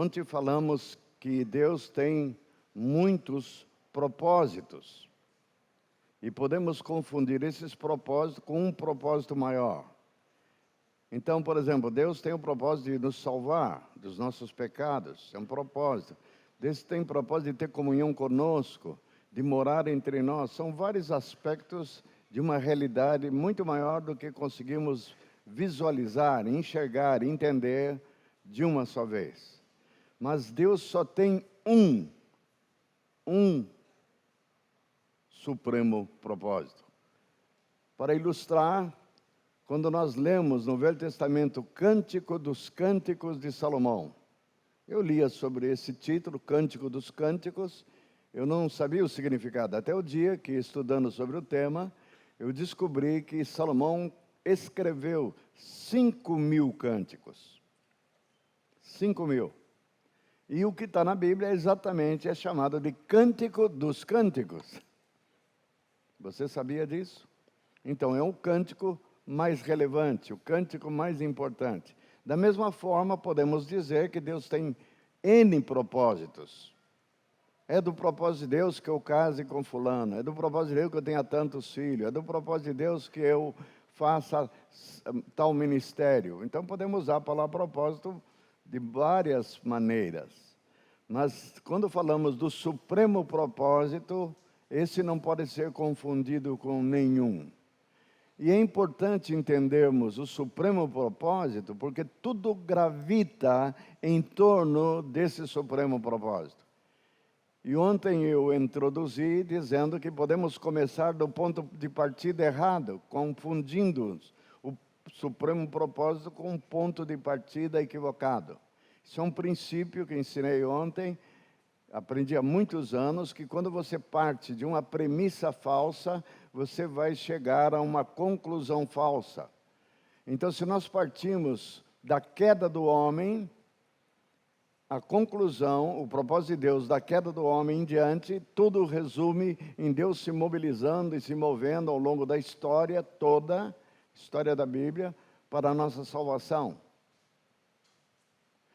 Ontem falamos que Deus tem muitos propósitos. E podemos confundir esses propósitos com um propósito maior. Então, por exemplo, Deus tem o propósito de nos salvar dos nossos pecados. É um propósito. Deus tem o propósito de ter comunhão conosco, de morar entre nós. São vários aspectos de uma realidade muito maior do que conseguimos visualizar, enxergar, entender de uma só vez. Mas Deus só tem um supremo propósito. Para ilustrar, quando nós lemos no Velho Testamento o Cântico dos Cânticos de Salomão, eu lia sobre esse título, Cântico dos Cânticos, eu não sabia o significado, até o dia que, estudando sobre o tema, eu descobri que Salomão escreveu 5.000 cânticos. 5.000. E o que está na Bíblia é chamado de Cântico dos Cânticos. Você sabia disso? Então, é um cântico mais relevante, o cântico mais importante. Da mesma forma, podemos dizer que Deus tem N propósitos. É do propósito de Deus que eu case com fulano, é do propósito de Deus que eu tenha tantos filhos, é do propósito de Deus que eu faça tal ministério. Então, podemos usar a palavra propósito de várias maneiras. Mas, quando falamos do supremo propósito, esse não pode ser confundido com nenhum. E é importante entendermos o supremo propósito, porque tudo gravita em torno desse supremo propósito. E ontem eu introduzi dizendo que podemos começar do ponto de partida errado, confundindo o supremo propósito com um ponto de partida equivocado. Isso é um princípio que ensinei ontem, aprendi há muitos anos, que quando você parte de uma premissa falsa, você vai chegar a uma conclusão falsa. Então, se nós partimos da queda do homem, a conclusão, o propósito de Deus da queda do homem em diante, tudo resume em Deus se mobilizando e se movendo ao longo da história toda, história da Bíblia, para a nossa salvação.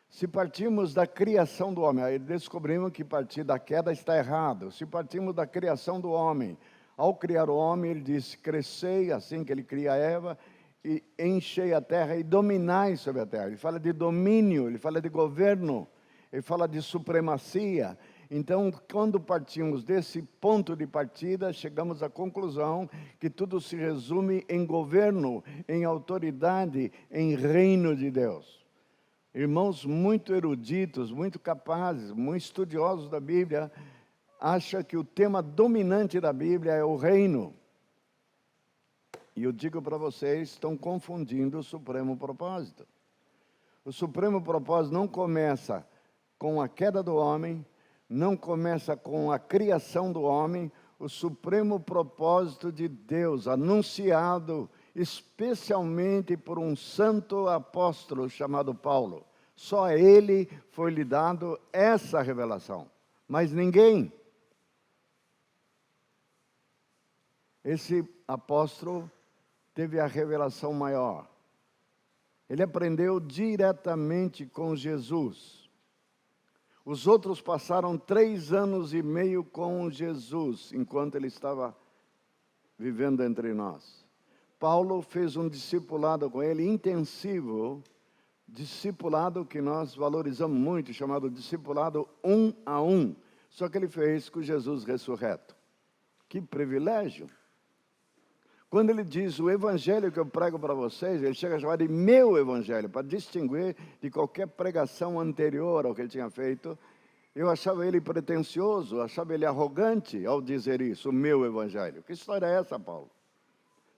Se partimos da criação do homem, aí descobrimos que partir da queda está errado. Se partimos da criação do homem, ao criar o homem, ele disse, crescei, assim que ele cria Eva, e enchei a terra e dominai sobre a terra. Ele fala de domínio, ele fala de governo, ele fala de supremacia. Então, quando partimos desse ponto de partida, chegamos à conclusão que tudo se resume em governo, em autoridade, em reino de Deus. Irmãos muito eruditos, muito capazes, muito estudiosos da Bíblia, acham que o tema dominante da Bíblia é o reino. E eu digo para vocês, estão confundindo o supremo propósito. O supremo propósito não começa com a queda do homem, não começa com a criação do homem. O supremo propósito de Deus, anunciado especialmente por um santo apóstolo chamado Paulo. Só a ele foi-lhe dado essa revelação, mas ninguém. Esse apóstolo teve a revelação maior. Ele aprendeu diretamente com Jesus. Os outros passaram 3 anos e meio com Jesus, enquanto ele estava vivendo entre nós. Paulo fez um discipulado com ele intensivo, discipulado que nós valorizamos muito, chamado discipulado 1 a 1. Só que ele fez com Jesus ressurreto. Que privilégio! Quando ele diz o evangelho que eu prego para vocês, ele chega a chamar de meu evangelho, para distinguir de qualquer pregação anterior ao que ele tinha feito. Eu achava ele pretensioso, achava ele arrogante ao dizer isso, o meu evangelho. Que história é essa, Paulo?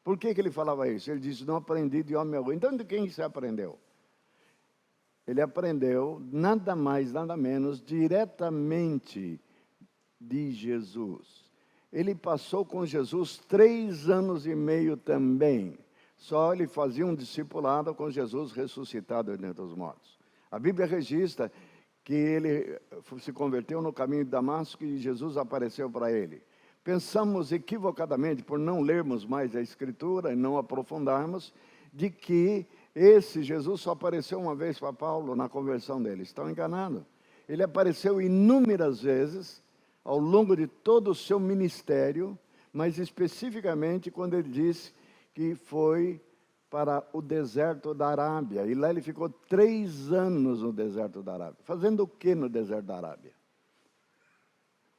Por que ele falava isso? Ele disse, não aprendi de homem algum. Então, de quem você aprendeu? Ele aprendeu, nada mais, nada menos, diretamente de Jesus. Ele passou com Jesus 3 anos e meio também. Só ele fazia um discipulado com Jesus ressuscitado dentre os mortos. A Bíblia registra que ele se converteu no caminho de Damasco e Jesus apareceu para ele. Pensamos equivocadamente, por não lermos mais a Escritura e não aprofundarmos, de que esse Jesus só apareceu uma vez para Paulo na conversão dele. Estão enganados. Ele apareceu inúmeras vezes ao longo de todo o seu ministério, mas especificamente quando ele disse que foi para o deserto da Arábia. E lá ele ficou 3 anos no deserto da Arábia. Fazendo o que no deserto da Arábia?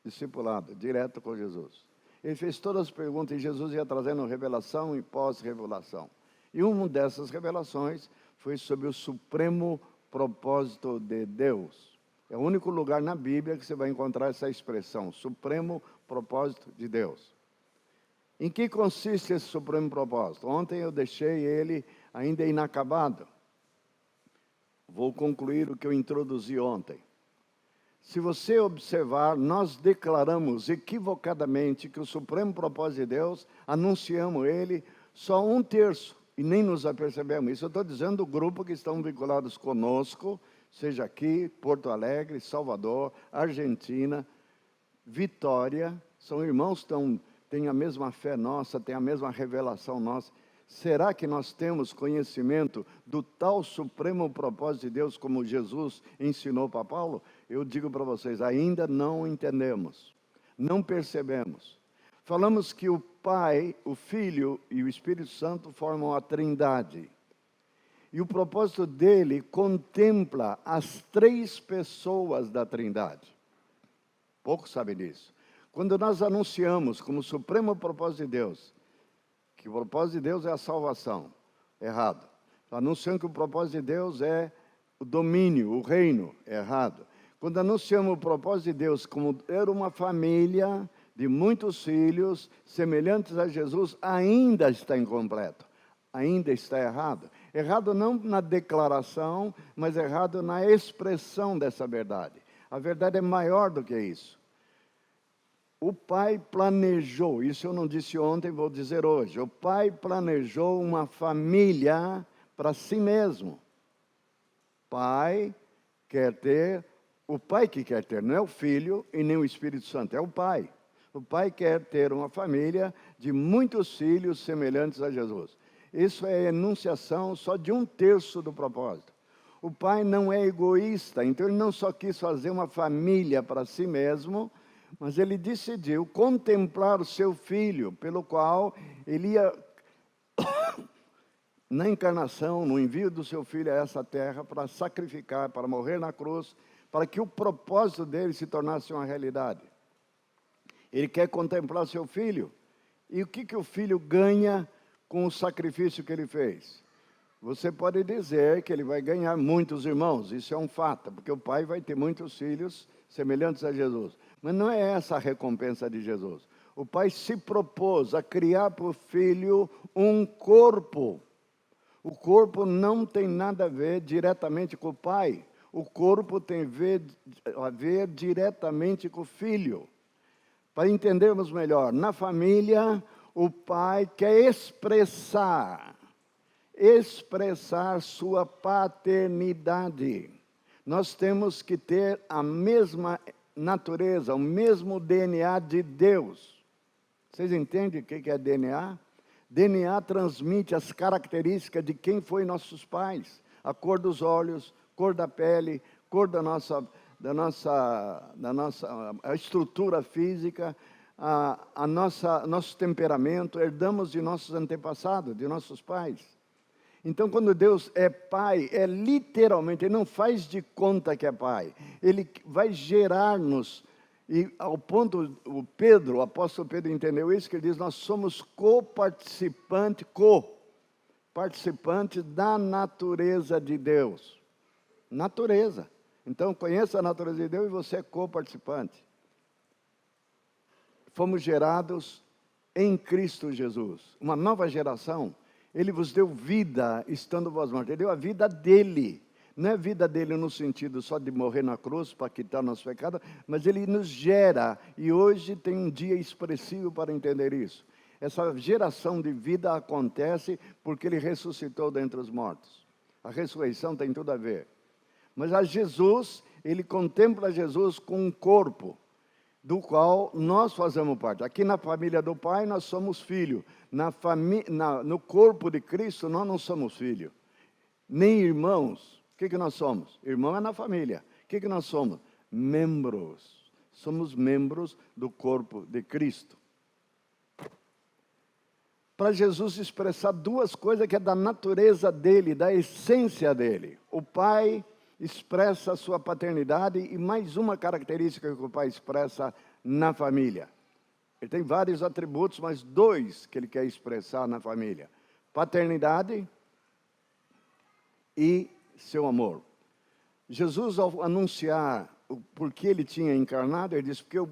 Discipulado, direto com Jesus. Ele fez todas as perguntas e Jesus ia trazendo revelação e pós-revelação. E uma dessas revelações foi sobre o supremo propósito de Deus. É o único lugar na Bíblia que você vai encontrar essa expressão, supremo propósito de Deus. Em que consiste esse supremo propósito? Ontem eu deixei ele ainda inacabado. Vou concluir o que eu introduzi ontem. Se você observar, nós declaramos equivocadamente que o supremo propósito de Deus, anunciamos ele só 1/3, e nem nos apercebemos. Isso eu estou dizendo do grupo que estão vinculados conosco, seja aqui, Porto Alegre, Salvador, Argentina, Vitória, são irmãos que têm a mesma fé nossa, têm a mesma revelação nossa. Será que nós temos conhecimento do tal supremo propósito de Deus como Jesus ensinou para Paulo? Eu digo para vocês, ainda não entendemos, não percebemos. Falamos que o Pai, o Filho e o Espírito Santo formam a Trindade. E o propósito dele contempla as 3 pessoas da Trindade. Poucos sabem disso. Quando nós anunciamos como supremo propósito de Deus, que o propósito de Deus é a salvação, errado. Anunciando que o propósito de Deus é o domínio, o reino, errado. Quando anunciamos o propósito de Deus como ter uma família de muitos filhos, semelhantes a Jesus, ainda está incompleto, ainda está errado. Errado não na declaração, mas errado na expressão dessa verdade. A verdade é maior do que isso. O Pai planejou, isso eu não disse ontem, vou dizer hoje. O Pai planejou uma família para si mesmo. O Pai que quer ter, não é o Filho e nem o Espírito Santo, é o Pai. O Pai quer ter uma família de muitos filhos semelhantes a Jesus. Isso é enunciação só de 1/3 do propósito. O Pai não é egoísta, então ele não só quis fazer uma família para si mesmo, mas ele decidiu contemplar o seu filho, pelo qual ele ia, na encarnação, no envio do seu filho a essa terra, para sacrificar, para morrer na cruz, para que o propósito dele se tornasse uma realidade. Ele quer contemplar seu filho. E o que o filho ganha com o sacrifício que ele fez? Você pode dizer que ele vai ganhar muitos irmãos, isso é um fato, porque o pai vai ter muitos filhos semelhantes a Jesus. Mas não é essa a recompensa de Jesus. O pai se propôs a criar para o filho um corpo. O corpo não tem nada a ver diretamente com o pai. O corpo tem a ver diretamente com o filho. Para entendermos melhor, na família, o pai quer expressar sua paternidade. Nós temos que ter a mesma natureza, o mesmo DNA de Deus. Vocês entendem o que é DNA? DNA transmite as características de quem foi nossos pais. A cor dos olhos, cor da pele, cor a estrutura física, nosso temperamento, herdamos de nossos antepassados, de nossos pais. Então, quando Deus é pai, é literalmente, ele não faz de conta que é pai. Ele vai gerar-nos, e ao ponto, o apóstolo Pedro entendeu isso, que ele diz, nós somos coparticipantes da natureza de Deus. Natureza. Então, conheça a natureza de Deus e você é coparticipante. Fomos gerados em Cristo Jesus, uma nova geração. Ele vos deu vida, estando vós mortos. Ele deu a vida dele. Não é a vida dele no sentido só de morrer na cruz para quitar nosso pecado, mas ele nos gera. E hoje tem um dia expressivo para entender isso. Essa geração de vida acontece porque ele ressuscitou dentre os mortos. A ressurreição tem tudo a ver. Mas a Jesus, ele contempla Jesus com um corpo, do qual nós fazemos parte. Aqui na família do Pai, nós somos filhos. No corpo de Cristo, nós não somos filhos. Nem irmãos. O que nós somos? Irmão é na família. O que nós somos? membros. Somos membros do corpo de Cristo. Para Jesus expressar duas coisas que é da natureza dele, da essência dele. O Pai expressa a sua paternidade e mais uma característica que o Pai expressa na família. Ele tem vários atributos, mas dois que ele quer expressar na família: paternidade e seu amor. Jesus, ao anunciar o porquê ele tinha encarnado, ele disse: porque o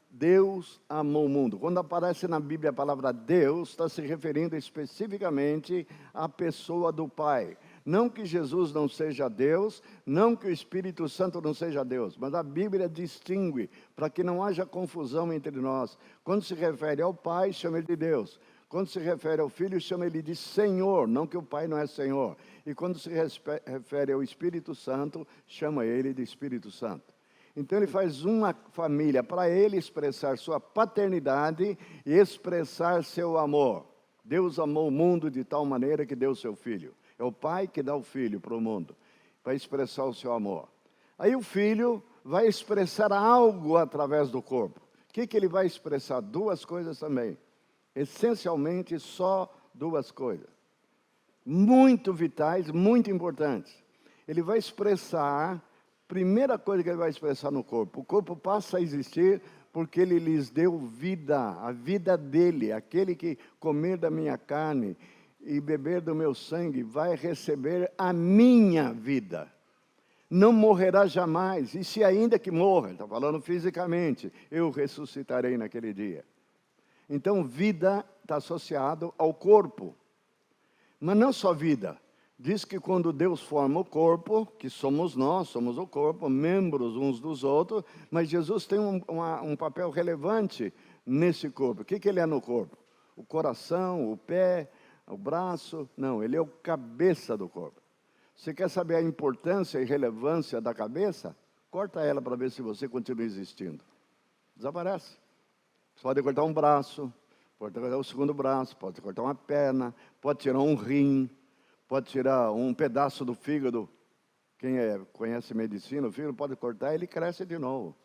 Deus amou o mundo. Quando aparece na Bíblia a palavra Deus, está se referindo especificamente à pessoa do Pai. Não que Jesus não seja Deus, não que o Espírito Santo não seja Deus, mas a Bíblia distingue, para que não haja confusão entre nós. Quando se refere ao Pai, chama ele de Deus. Quando se refere ao Filho, chama ele de Senhor, não que o Pai não é Senhor. E quando se refere ao Espírito Santo, chama ele de Espírito Santo. Então ele faz uma família para ele expressar sua paternidade e expressar seu amor. Deus amou o mundo de tal maneira que deu seu Filho. É o Pai que dá o Filho para o mundo, para expressar o seu amor. Aí o Filho vai expressar algo através do corpo. O que ele vai expressar? Duas coisas também. Essencialmente, só duas coisas. Muito vitais, muito importantes. Ele vai expressar, primeira coisa que ele vai expressar no corpo. O corpo passa a existir porque ele lhes deu vida, a vida dele. Aquele que comer da minha carne e beber do meu sangue vai receber a minha vida. Não morrerá jamais, e se ainda que morra, está falando fisicamente, eu ressuscitarei naquele dia. Então, vida está associado ao corpo. Mas não só vida. Diz que quando Deus forma o corpo, que somos nós, somos o corpo, membros uns dos outros, mas Jesus tem um papel relevante nesse corpo. O que ele é no corpo? O coração, o pé, o braço? Não, ele é o cabeça do corpo. Você quer saber a importância e relevância da cabeça? Corta ela para ver se você continua existindo. Desaparece. Você pode cortar um braço, pode cortar o segundo braço, pode cortar uma perna, pode tirar um rim, pode tirar um pedaço do fígado. Quem conhece medicina, o fígado pode cortar e ele cresce de novo.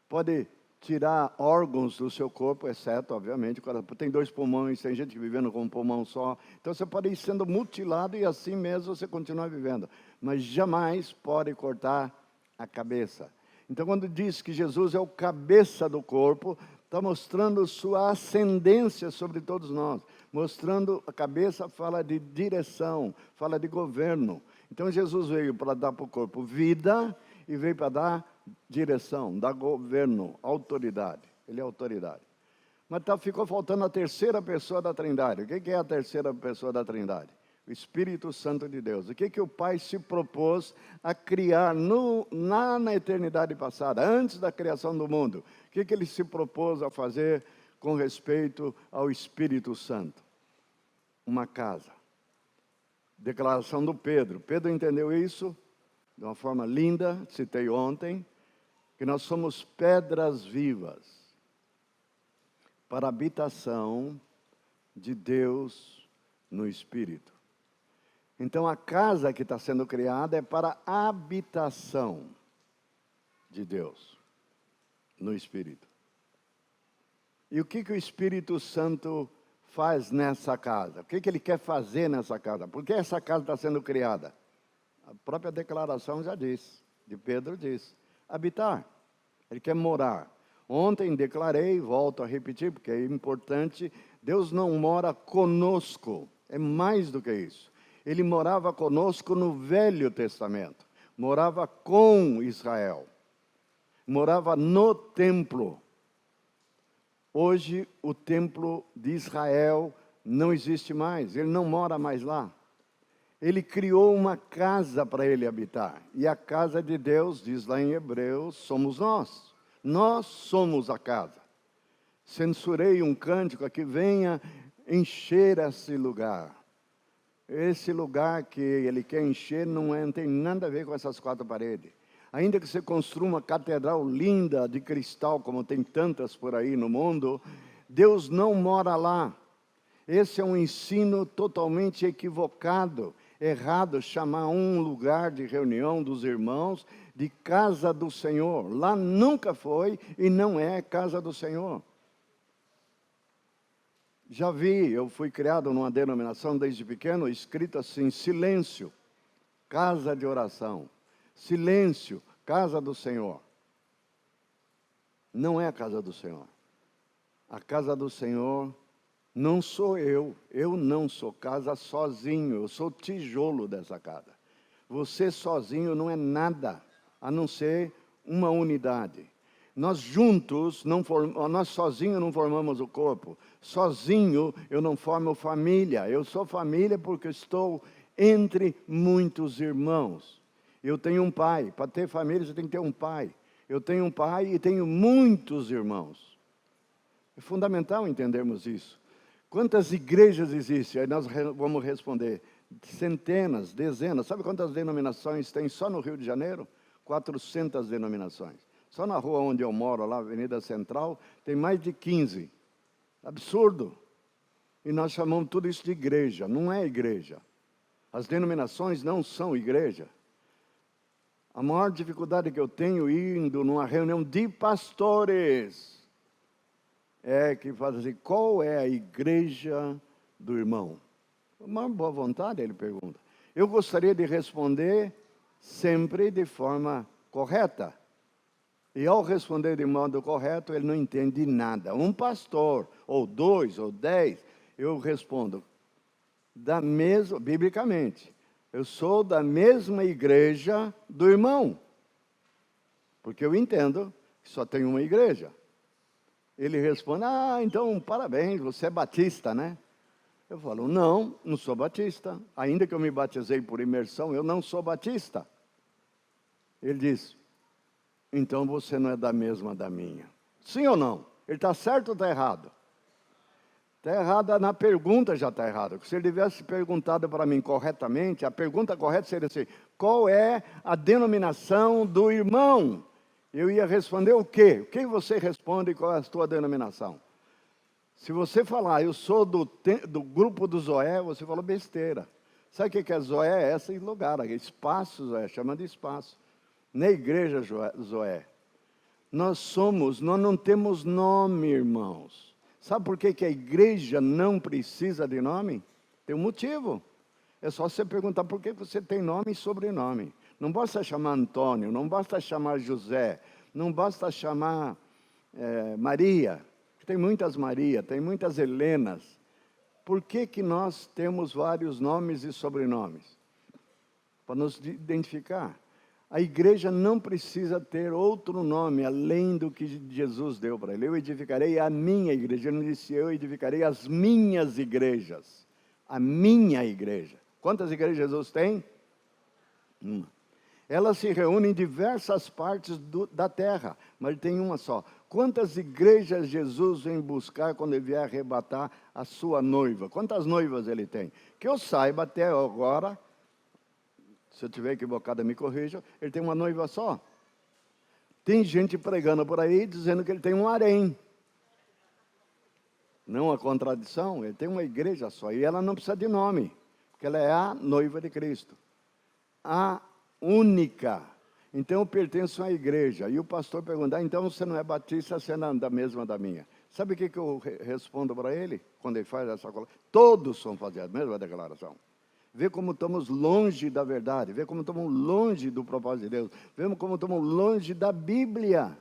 Pode tirar órgãos do seu corpo, exceto, obviamente, o coração. Tem 2 pulmões, tem gente vivendo com um pulmão só. Então você pode ir sendo mutilado e assim mesmo você continua vivendo. Mas jamais pode cortar a cabeça. Então quando diz que Jesus é o cabeça do corpo, está mostrando sua ascendência sobre todos nós. Mostrando, a cabeça fala de direção, fala de governo. Então Jesus veio para dar para o corpo vida e veio para dar direção, dar governo, autoridade. Ele é autoridade. Mas ficou faltando a terceira pessoa da Trindade. O que é a terceira pessoa da Trindade? O Espírito Santo de Deus. O que o Pai se propôs a criar na eternidade passada, antes da criação do mundo? O que ele se propôs a fazer com respeito ao Espírito Santo? Uma casa. Declaração do Pedro. Pedro entendeu isso de uma forma linda, citei ontem, que nós somos pedras vivas para a habitação de Deus no Espírito. Então, a casa que está sendo criada é para a habitação de Deus no Espírito. E o que o Espírito Santo faz nessa casa? O que ele quer fazer nessa casa? Por que essa casa está sendo criada? A própria declaração já diz, de Pedro diz, habitar. Ele quer morar. Ontem declarei, volto a repetir, porque é importante, Deus não mora conosco, é mais do que isso. Ele morava conosco no Velho Testamento, morava com Israel, morava no templo. Hoje o templo de Israel não existe mais, ele não mora mais lá. Ele criou uma casa para ele habitar, e a casa de Deus, diz lá em Hebreus, somos nós. Nós somos a casa. Censurei um cântico aqui, venha encher esse lugar. Esse lugar que ele quer encher não tem nada a ver com essas 4 paredes. Ainda que você construa uma catedral linda de cristal, como tem tantas por aí no mundo, Deus não mora lá. Esse é um ensino totalmente equivocado, errado, chamar um lugar de reunião dos irmãos de casa do Senhor. Lá nunca foi e não é casa do Senhor. Já vi, eu fui criado numa denominação desde pequeno, escrito assim: silêncio, casa de oração. Silêncio, casa do Senhor. Não é a casa do Senhor. A casa do Senhor não sou eu não sou casa sozinho, eu sou tijolo dessa casa. Você sozinho não é nada, a não ser uma unidade. Nós juntos, nós sozinhos não formamos o corpo. Sozinho eu não formo família. Eu sou família porque estou entre muitos irmãos. Eu tenho um pai. Para ter família você tem que ter um pai. Eu tenho um pai e tenho muitos irmãos. É fundamental entendermos isso. Quantas igrejas existem? Aí nós vamos responder. Centenas, dezenas. Sabe quantas denominações tem só no Rio de Janeiro? 400 denominações. Só na rua onde eu moro, lá, Avenida Central, tem mais de 15. Absurdo. E nós chamamos tudo isso de igreja. Não é igreja. As denominações não são igreja. A maior dificuldade que eu tenho indo numa reunião de pastores é que faz assim: qual é a igreja do irmão? Uma boa vontade, ele pergunta. Eu gostaria de responder sempre de forma correta. E ao responder de modo correto, ele não entende nada. Um pastor, ou 2, ou 10, eu respondo biblicamente. Eu sou da mesma igreja do irmão. Porque eu entendo que só tem uma igreja. Ele responde: então parabéns, você é batista, né? Eu falo: não sou batista. Ainda que eu me batizei por imersão, eu não sou batista. Ele diz: então você não é da mesma da minha. Sim ou não? Ele está certo ou está errado? Está errado, na pergunta já está errado. Se ele tivesse perguntado para mim corretamente, a pergunta correta seria assim: qual é a denominação do irmão? Eu ia responder o quê? O que você responde? Qual é a sua denominação? Se você falar: eu sou do grupo do Zoé, você falou besteira. Sabe o que é Zoé? É esse lugar, espaço Zoé, chama de espaço. Na igreja Zoé, nós não temos nome, irmãos. Sabe por que a igreja não precisa de nome? Tem um motivo. É só você perguntar por que você tem nome e sobrenome. Não basta chamar Antônio, não basta chamar José, não basta chamar Maria. Tem muitas Maria, tem muitas Helenas. Por que nós temos vários nomes e sobrenomes? Para nos identificar. A igreja não precisa ter outro nome, além do que Jesus deu para ele. Eu edificarei a minha igreja. Ele não disse: eu edificarei as minhas igrejas. A minha igreja. Quantas igrejas Jesus tem? Uma. Elas se reúnem em diversas partes da terra, mas tem uma só. Quantas igrejas Jesus vem buscar quando ele vier arrebatar a sua noiva? Quantas noivas ele tem? Que eu saiba até agora. Se eu estiver equivocado, me corrija. Ele tem uma noiva só. Tem gente pregando por aí dizendo que ele tem um harém. Não a contradição, ele tem uma igreja só. E ela não precisa de nome, porque ela é a noiva de Cristo. A única. Então eu pertenço à igreja. E o pastor pergunta: então você não é batista, você não é da mesma da minha. Sabe o que eu respondo para ele? Quando ele faz essa coisa? Todos vão fazer a mesma declaração. Vê como estamos longe da verdade, vê como estamos longe do propósito de Deus, vê como estamos longe da Bíblia.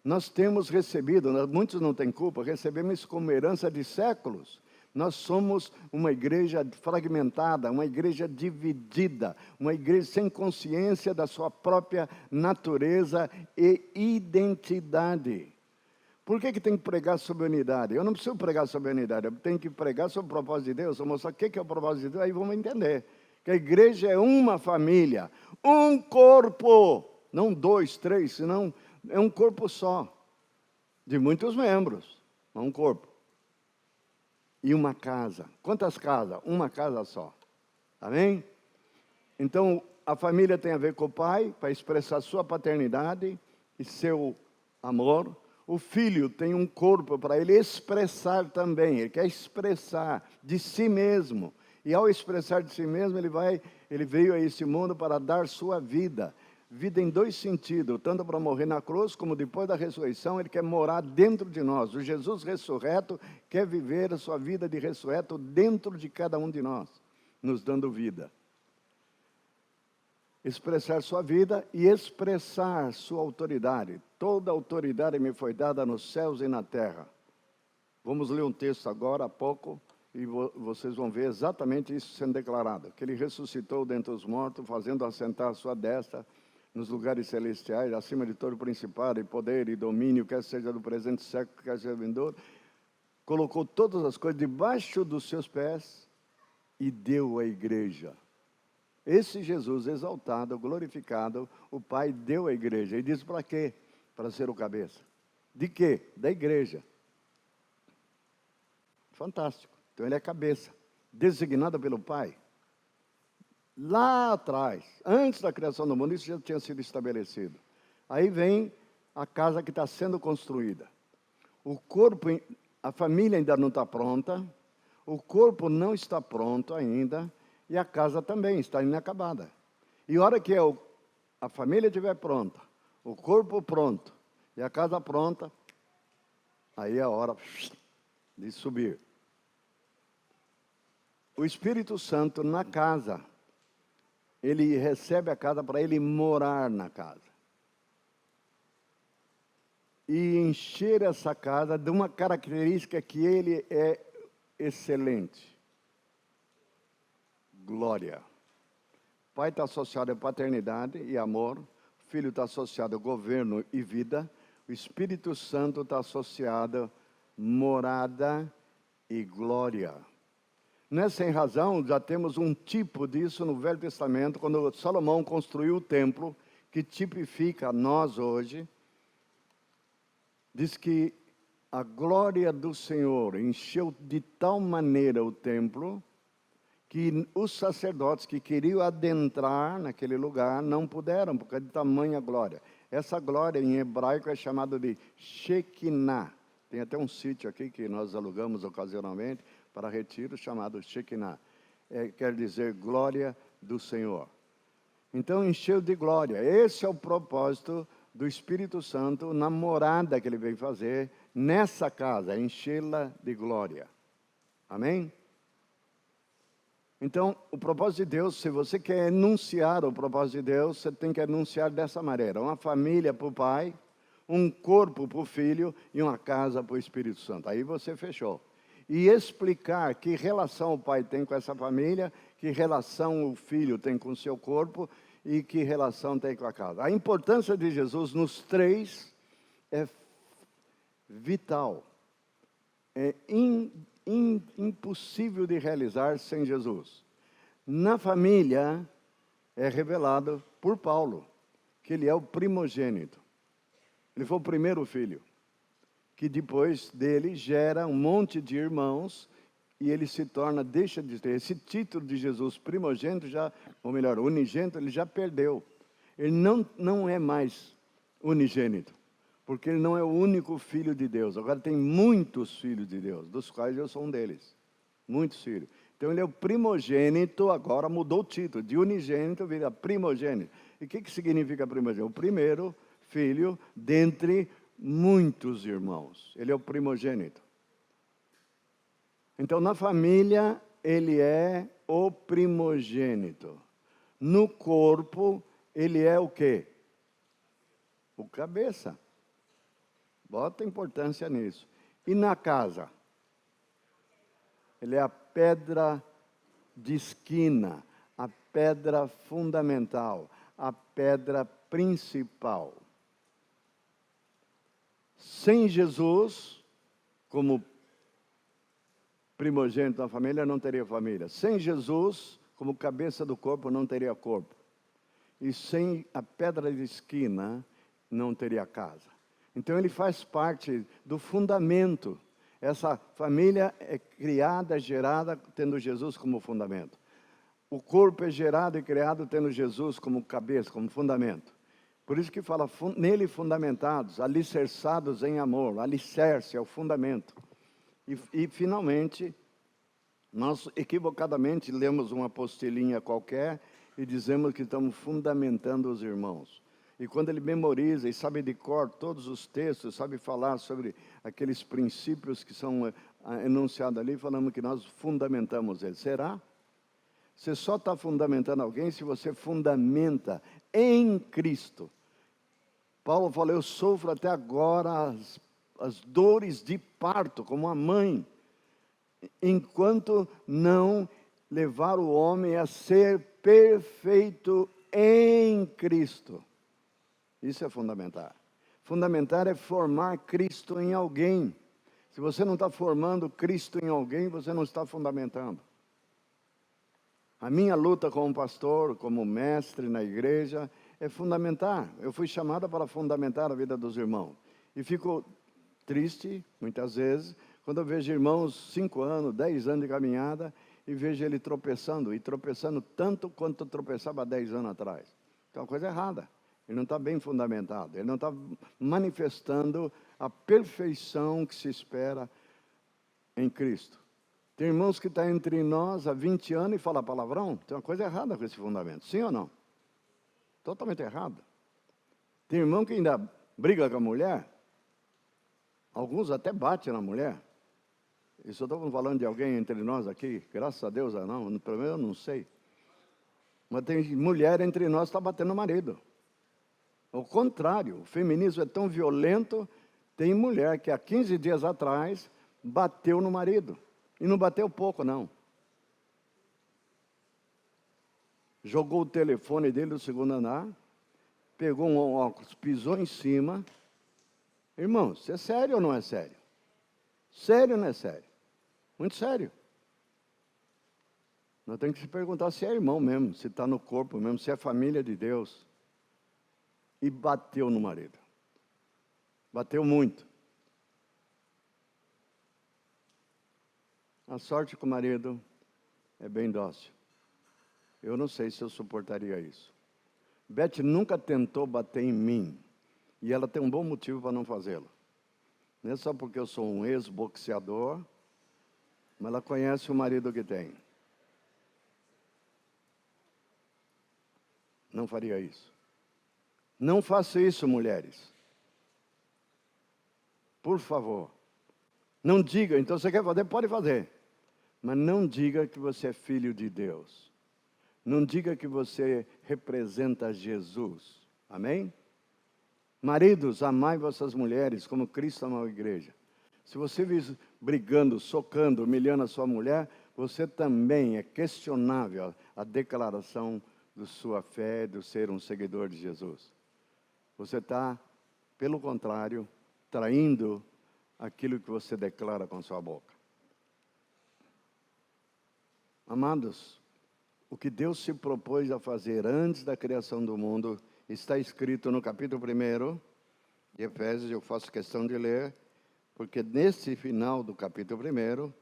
Nós temos recebido, muitos não têm culpa, recebemos isso como herança de séculos. Nós somos uma igreja fragmentada, uma igreja dividida, uma igreja sem consciência da sua própria natureza e identidade. Por que tem que pregar sobre unidade? Eu não preciso pregar sobre unidade, eu tenho que pregar sobre o propósito de Deus. Eu vou mostrar o que é o propósito de Deus, aí vamos entender. Que a igreja é uma família, um corpo, não 2, 3, senão é um corpo só, de muitos membros, um corpo. E uma casa. Quantas casas? Uma casa só. Amém? Então, a família tem a ver com o pai, para expressar sua paternidade e seu amor. O filho tem um corpo para ele expressar também. Ele quer expressar de si mesmo. E ao expressar de si mesmo, ele veio a esse mundo para dar sua vida. Vida em dois sentidos, tanto para morrer na cruz, como depois da ressurreição, Ele quer morar dentro de nós. O Jesus ressurreto quer viver a sua vida de ressurreto dentro de cada um de nós, nos dando vida. Expressar sua vida e expressar sua autoridade. Toda autoridade me foi dada nos céus e na terra. Vamos ler um texto agora, há pouco, e vocês vão ver exatamente isso sendo declarado. Que Ele ressuscitou dentre os mortos, fazendo assentar a sua destra nos lugares celestiais, acima de todo principado e poder e domínio, quer seja do presente século, quer seja do vindouro. Colocou todas as coisas debaixo dos seus pés e deu à igreja. Esse Jesus exaltado, glorificado, o Pai deu à igreja. E diz para quê? Para ser o cabeça. De quê? Da igreja. Fantástico. Então ele é cabeça, designado pelo Pai. Lá atrás, antes da criação do mundo, isso já tinha sido estabelecido. Aí vem a casa que está sendo construída. O corpo, a família ainda não está pronta, o corpo não está pronto ainda, e a casa também está inacabada. E a hora que a família estiver pronta, o corpo pronto e a casa pronta, aí é a hora de subir. O Espírito Santo na casa, ele recebe a casa para ele morar na casa. E encher essa casa de uma característica que ele é excelente. Glória. O Pai está associado a paternidade e amor. O Filho está associado a governo e vida. O Espírito Santo está associado a morada e glória. Não é sem razão, já temos um tipo disso no Velho Testamento, quando Salomão construiu o templo, que tipifica nós hoje. Diz que a glória do Senhor encheu de tal maneira o templo, que os sacerdotes que queriam adentrar naquele lugar não puderam, por causa de tamanha glória. Essa glória em hebraico é chamada de Shekinah. Tem até um sítio aqui que nós alugamos ocasionalmente para retiro, chamado Shekinah. Quer dizer glória do Senhor. Então encheu de glória. Esse é o propósito do Espírito Santo na morada que Ele veio fazer nessa casa, enchê-la de glória. Amém? Então, o propósito de Deus, se você quer enunciar o propósito de Deus, você tem que enunciar dessa maneira. Uma família para o Pai, um corpo para o Filho e uma casa para o Espírito Santo. Aí você fechou. E explicar que relação o Pai tem com essa família, que relação o Filho tem com o seu corpo e que relação tem com a casa. A importância de Jesus nos três é vital. É impossível de realizar sem Jesus. Na família, é revelado por Paulo, que ele é o primogênito. Ele foi o primeiro filho, que depois dele gera um monte de irmãos, e ele se torna, deixa de ter esse título de Jesus primogênito, ou melhor, unigênito, ele já perdeu. Ele não é mais unigênito, porque ele não é o único filho de Deus. Agora tem muitos filhos de Deus, dos quais eu sou um deles. Muitos filhos. Então ele é o primogênito, agora mudou o título, de unigênito vira primogênito. E o que significa primogênito? O primeiro filho dentre muitos irmãos. Ele é o primogênito. Então na família ele é o primogênito. No corpo ele é o quê? O cabeça. Bota importância nisso. E na casa? Ele é a pedra de esquina, a pedra fundamental, a pedra principal. Sem Jesus, como primogênito da família, não teria família. Sem Jesus, como cabeça do corpo, não teria corpo. E sem a pedra de esquina, não teria casa. Então ele faz parte do fundamento. Essa família é criada, gerada, tendo Jesus como fundamento. O corpo é gerado e criado tendo Jesus como cabeça, como fundamento. Por isso que fala, nele fundamentados, alicerçados em amor. Alicerce é o fundamento. E finalmente, nós equivocadamente lemos uma apostilinha qualquer e dizemos que estamos fundamentando os irmãos. E quando ele memoriza e sabe de cor todos os textos, sabe falar sobre aqueles princípios que são enunciados ali, falamos que nós fundamentamos ele. Será? Você só está fundamentando alguém se você fundamenta em Cristo. Paulo falou, eu sofro até agora as dores de parto, como a mãe, enquanto não levar o homem a ser perfeito em Cristo. Isso é fundamentar. Fundamentar é formar Cristo em alguém. Se você não está formando Cristo em alguém, você não está fundamentando. A minha luta como pastor, como mestre na igreja, é fundamentar. Eu fui chamado para fundamentar a vida dos irmãos. E fico triste, muitas vezes, quando eu vejo irmãos 5 anos, 10 anos de caminhada, e vejo ele tropeçando, e tropeçando tanto quanto tropeçava 10 anos atrás. Então, é uma coisa errada. Ele não está bem fundamentado, ele não está manifestando a perfeição que se espera em Cristo. Tem irmãos que estão entre nós há 20 anos e falam palavrão, tem uma coisa errada com esse fundamento, sim ou não? Totalmente errado. Tem irmão que ainda briga com a mulher, alguns até batem na mulher. Isso eu estou falando de alguém entre nós aqui, graças a Deus não, pelo menos eu não sei. Mas tem mulher entre nós que está batendo no marido. Ao contrário, o feminismo é tão violento, tem mulher que há 15 dias atrás bateu no marido. E não bateu pouco, não. Jogou o telefone dele do segundo andar, pegou um óculos, pisou em cima. Irmão, isso é sério ou não é sério? Sério ou não é sério? Muito sério. Nós temos que se perguntar se é irmão mesmo, se está no corpo mesmo, se é família de Deus. E bateu no marido. Bateu muito. A sorte que o marido é bem dócil. Eu não sei se eu suportaria isso. Beth nunca tentou bater em mim. E ela tem um bom motivo para não fazê-lo. Não é só porque eu sou um ex-boxeador, mas ela conhece o marido que tem. Não faria isso. Não faça isso, mulheres. Por favor. Não diga, então você quer fazer? Pode fazer. Mas não diga que você é filho de Deus. Não diga que você representa Jesus. Amém? Maridos, amai vossas mulheres como Cristo amou a igreja. Se você vive brigando, socando, humilhando a sua mulher, você também é questionável a declaração de sua fé, de ser um seguidor de Jesus. Você está, pelo contrário, traindo aquilo que você declara com sua boca. Amados, o que Deus se propôs a fazer antes da criação do mundo está escrito no capítulo 1 de Efésios, eu faço questão de ler, porque nesse final do capítulo 1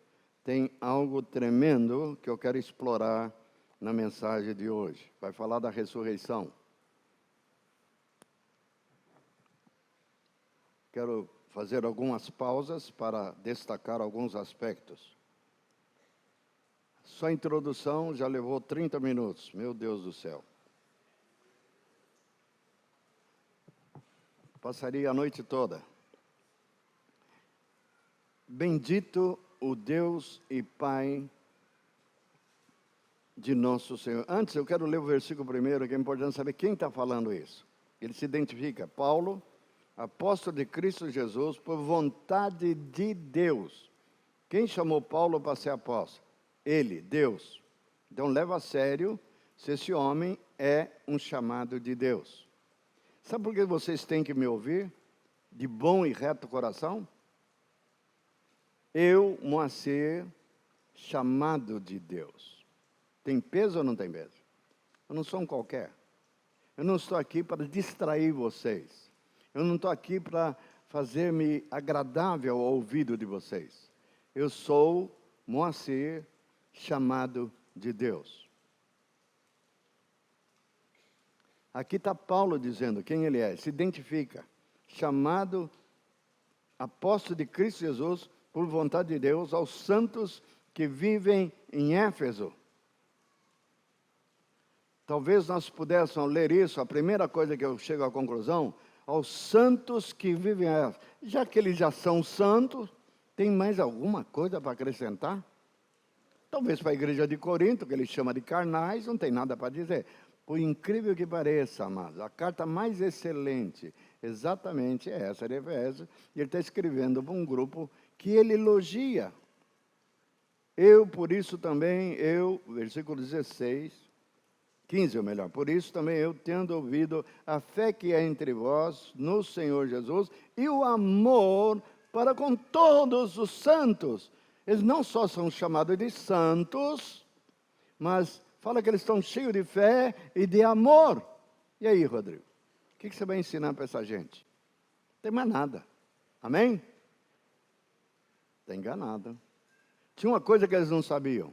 tem algo tremendo que eu quero explorar na mensagem de hoje. Vai falar da ressurreição. Quero fazer algumas pausas para destacar alguns aspectos. Só a introdução já levou 30 minutos, meu Deus do céu. Passaria a noite toda. Bendito o Deus e Pai de nosso Senhor. Antes, eu quero ler o versículo primeiro, que é importante saber quem está falando isso. Ele se identifica, Paulo, apóstolo de Cristo Jesus, por vontade de Deus. Quem chamou Paulo para ser apóstolo? Ele, Deus. Então, leva a sério se esse homem é um chamado de Deus. Sabe por que vocês têm que me ouvir? De bom e reto coração? Eu, Moacir, chamado de Deus. Tem peso ou não tem peso? Eu não sou um qualquer. Eu não estou aqui para distrair vocês. Eu não estou aqui para fazer-me agradável ao ouvido de vocês. Eu sou Moacir, chamado de Deus. Aqui está Paulo dizendo quem ele é, se identifica. Chamado apóstolo de Cristo Jesus, por vontade de Deus, aos santos que vivem em Éfeso. Talvez nós pudéssemos ler isso, a primeira coisa que eu chego à conclusão, aos santos que vivem essa. Já que eles já são santos, tem mais alguma coisa para acrescentar? Talvez para a igreja de Corinto, que ele chama de carnais, não tem nada para dizer. Por incrível que pareça, amados, a carta mais excelente, exatamente é essa de Efésios, e ele está escrevendo para um grupo que ele elogia. Por isso também, versículo 16... 15 ou melhor, por isso também eu, tendo ouvido a fé que é entre vós, no Senhor Jesus, e o amor para com todos os santos. Eles não só são chamados de santos, mas fala que eles estão cheios de fé e de amor. E aí, Rodrigo, o que você vai ensinar para essa gente? Não tem mais nada. Amém? Está enganado. Tinha uma coisa que eles não sabiam.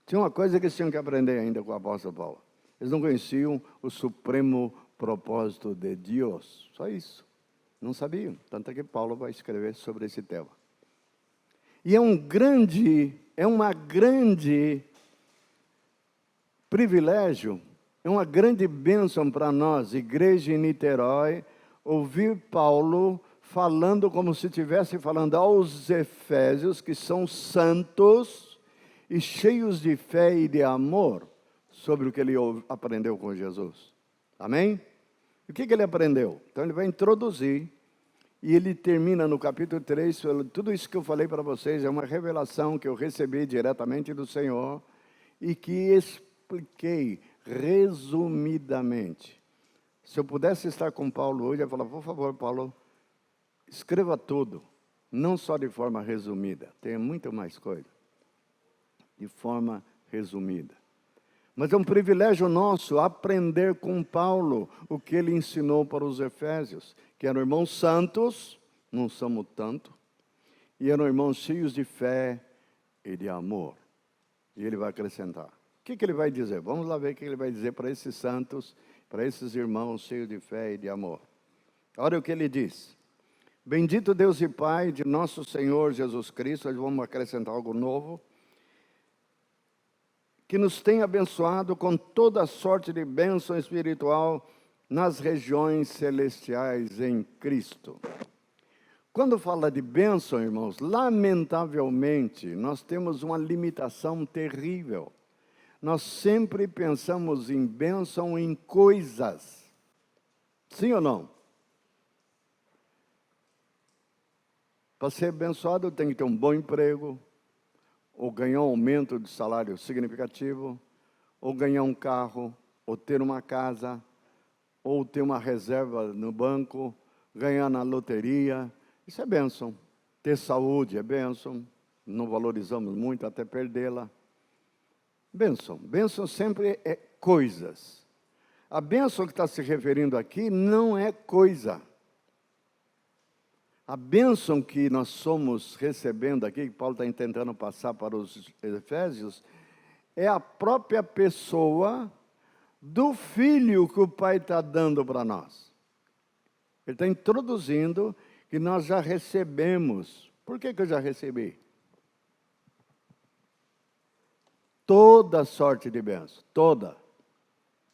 Tinha uma coisa que eles tinham que aprender ainda com o apóstolo Paulo. Eles não conheciam o supremo propósito de Deus. Só isso. Não sabiam. Tanto é que Paulo vai escrever sobre esse tema. E é uma grande privilégio, é uma grande bênção para nós, igreja em Niterói, ouvir Paulo falando como se estivesse falando aos Efésios, que são santos, e cheios de fé e de amor sobre o que ele aprendeu com Jesus. Amém? E o que ele aprendeu? Então ele vai introduzir, e ele termina no capítulo 3, tudo isso que eu falei para vocês é uma revelação que eu recebi diretamente do Senhor, e que expliquei resumidamente. Se eu pudesse estar com Paulo hoje, eu ia falar, por favor, Paulo, escreva tudo, não só de forma resumida, tem muito mais coisa. De forma resumida. Mas é um privilégio nosso aprender com Paulo o que ele ensinou para os Efésios, que eram irmãos santos, não somos tanto, e eram irmãos cheios de fé e de amor. E ele vai acrescentar. O que ele vai dizer? Vamos lá ver o que ele vai dizer para esses santos, para esses irmãos cheios de fé e de amor. Olha o que ele diz. Bendito Deus e Pai de nosso Senhor Jesus Cristo, nós vamos acrescentar algo novo, que nos tem abençoado com toda sorte de bênção espiritual nas regiões celestiais em Cristo. Quando fala de bênção, irmãos, lamentavelmente, nós temos uma limitação terrível. Nós sempre pensamos em bênção em coisas. Sim ou não? Para ser abençoado, tem que ter um bom emprego, ou ganhar um aumento de salário significativo, ou ganhar um carro, ou ter uma casa, ou ter uma reserva no banco, ganhar na loteria. Isso é bênção. Ter saúde é bênção. Não valorizamos muito até perdê-la. Bênção. Bênção sempre é coisas. A bênção que está se referindo aqui não é coisa. A bênção que nós somos recebendo aqui, que Paulo está tentando passar para os Efésios, é a própria pessoa do Filho que o Pai está dando para nós. Ele está introduzindo que nós já recebemos. Por que eu já recebi? Toda sorte de bênção, toda.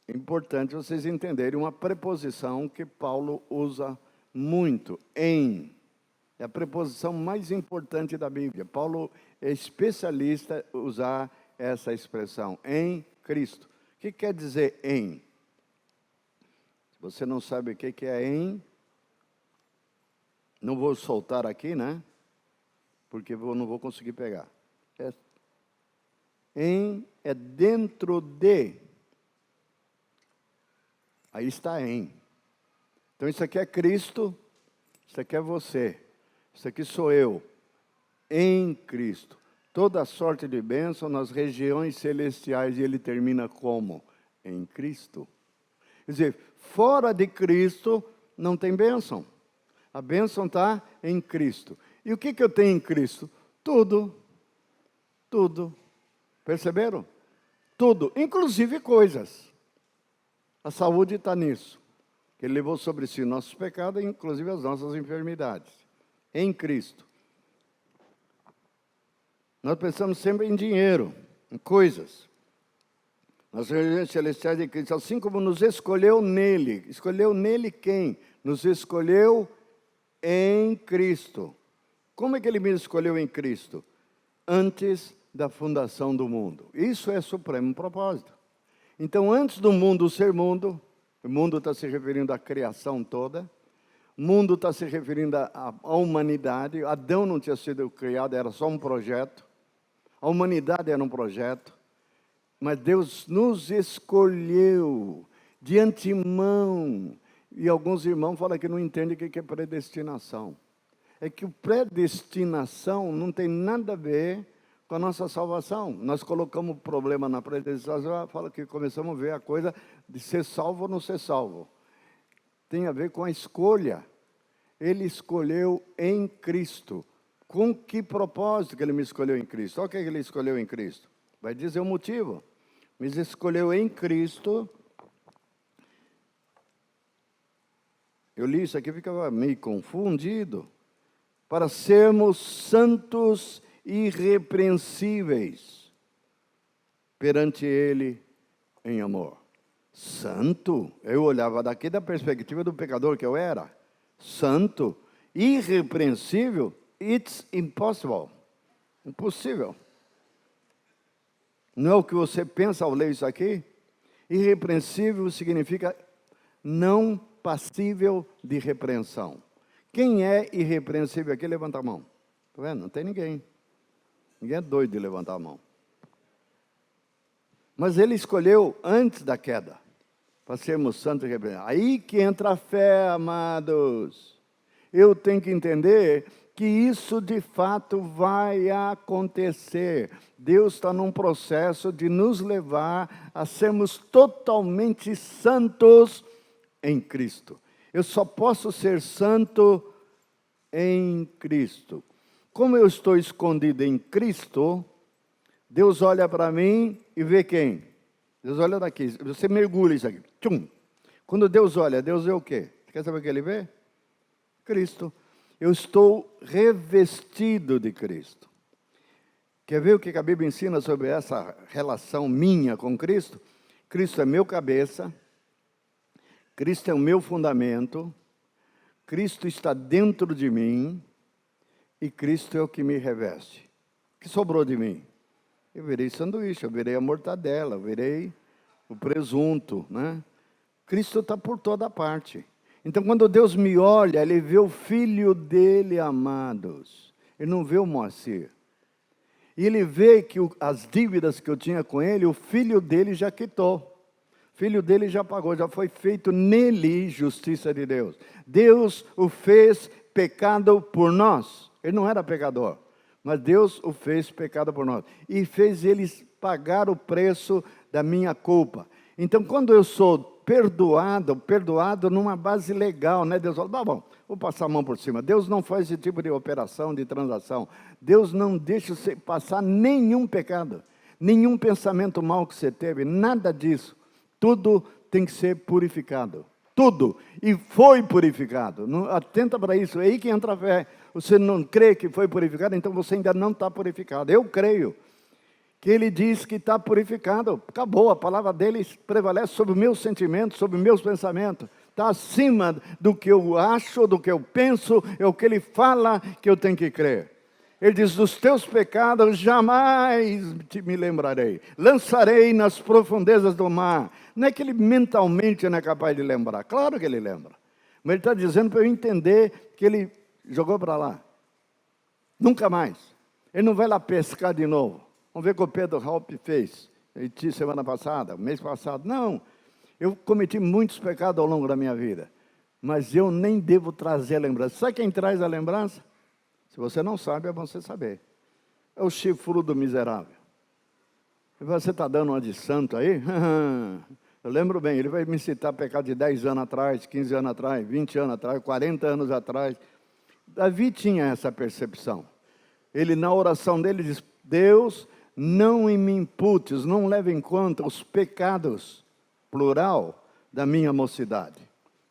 É importante vocês entenderem uma preposição que Paulo usa muito, em. É a preposição mais importante da Bíblia. Paulo é especialista em usar essa expressão, em Cristo. O que quer dizer em? Se você não sabe o que é em, não vou soltar aqui, né? Porque eu não vou conseguir pegar. Em é dentro de. Aí está em. Então isso aqui é Cristo, isso aqui é você. Isso aqui sou eu, em Cristo. Toda sorte de bênção nas regiões celestiais, e ele termina como? Em Cristo. Quer dizer, fora de Cristo não tem bênção. A bênção está em Cristo. E o que eu tenho em Cristo? Tudo. Tudo. Perceberam? Tudo, inclusive coisas. A saúde está nisso. Que ele levou sobre si nossos pecados, inclusive as nossas enfermidades. Em Cristo. Nós pensamos sempre em dinheiro, em coisas. Nas regiões celestiais de Cristo, assim como nos escolheu nele. Escolheu nele quem? Nos escolheu em Cristo. Como é que ele me escolheu em Cristo? Antes da fundação do mundo. Isso é supremo propósito. Então, antes do mundo ser mundo, o mundo está se referindo à criação toda, o mundo está se referindo à humanidade. Adão não tinha sido criado, era só um projeto. A humanidade era um projeto. Mas Deus nos escolheu de antemão. E alguns irmãos falam que não entendem o que é predestinação. É que predestinação não tem nada a ver com a nossa salvação. Nós colocamos o problema na predestinação, fala que começamos a ver a coisa de ser salvo ou não ser salvo. Tem a ver com a escolha. Ele escolheu em Cristo. Com que propósito que ele me escolheu em Cristo? Olha o que ele escolheu em Cristo. Vai dizer o motivo. Me escolheu em Cristo. Eu li isso aqui, ficava meio confundido. Para sermos santos e irrepreensíveis perante Ele em amor. Santo? Eu olhava daqui da perspectiva do pecador que eu era. Santo, irrepreensível, it's impossible. Impossível. Não é o que você pensa ao ler isso aqui? Irrepreensível significa não passível de repreensão. Quem é irrepreensível aqui, levanta a mão. Está vendo? Não tem ninguém. Ninguém é doido de levantar a mão. Mas ele escolheu antes da queda, para sermos santos e irrepreensíveis. Aí que entra a fé, amados. Eu tenho que entender que isso de fato vai acontecer. Deus está num processo de nos levar a sermos totalmente santos em Cristo. Eu só posso ser santo em Cristo. Como eu estou escondido em Cristo, Deus olha para mim e vê quem? Deus olha daqui, você mergulha isso aqui. Tchum. Quando Deus olha, Deus vê o quê? Quer saber o que Ele vê? Cristo. Eu estou revestido de Cristo. Quer ver o que a Bíblia ensina sobre essa relação minha com Cristo? Cristo é meu cabeça, Cristo é o meu fundamento, Cristo está dentro de mim e Cristo é o que me reveste. O que sobrou de mim? Eu virei sanduíche, eu virei a mortadela, eu virei o presunto, né? Cristo está por toda parte. Então, quando Deus me olha, Ele vê o Filho dEle, amados. Ele não vê o Moacir. E Ele vê que as dívidas que eu tinha com Ele, o Filho dEle já quitou. O Filho dEle já pagou, já foi feito nele justiça de Deus. Deus o fez pecado por nós. Ele não era pecador, mas Deus o fez pecado por nós. E fez Ele pagar o preço da minha culpa. Então, quando eu sou perdoado numa base legal, né? Deus fala, tá bom, vou passar a mão por cima. Deus não faz esse tipo de operação, de transação. Deus não deixa você passar nenhum pecado, nenhum pensamento mal que você teve, nada disso. Tudo tem que ser purificado. Tudo. E foi purificado. Não, atenta para isso. É aí que entra a fé. Você não crê que foi purificado, então você ainda não está purificado. Eu creio que Ele diz que está purificado. Acabou, a palavra dEle prevalece sobre os meus sentimentos, sobre os meus pensamentos. Está acima do que eu acho, do que eu penso, é o que Ele fala que eu tenho que crer. Ele diz, dos teus pecados jamais me lembrarei. Lançarei nas profundezas do mar. Não é que Ele mentalmente não é capaz de lembrar. Claro que Ele lembra. Mas Ele está dizendo para eu entender que Ele jogou para lá. Nunca mais. Ele não vai lá pescar de novo. Vamos ver o que o Pedro Halp fez semana passada, mês passado. Não, eu cometi muitos pecados ao longo da minha vida, mas eu nem devo trazer a lembrança. Sabe quem traz a lembrança? Se você não sabe, é bom você saber. É o chifrudo miserável. Você está dando uma de santo aí? Eu lembro bem, ele vai me citar pecado de 10 anos atrás, 15 anos atrás, 20 anos atrás, 40 anos atrás. Davi tinha essa percepção. Ele, na oração dele, diz, Deus, não me imputes, não leve em conta os pecados, plural, da minha mocidade.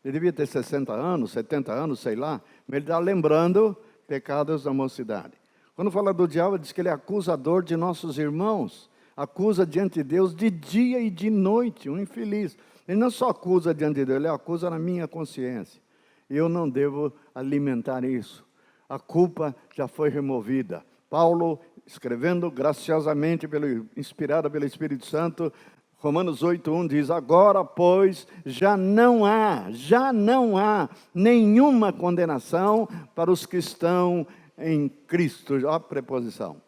Ele devia ter 60 anos, 70 anos, sei lá, mas ele está lembrando pecados da mocidade. Quando fala do diabo, diz que ele é acusador de nossos irmãos. acusa diante de Deus de dia e de noite, um infeliz. Ele não só acusa diante de Deus, ele acusa na minha consciência. E eu não devo alimentar isso. A culpa já foi removida. Paulo, escrevendo graciosamente, inspirado pelo Espírito Santo, Romanos 8:1 diz: agora, pois, já não há nenhuma condenação para os que estão em Cristo. Olha a preposição.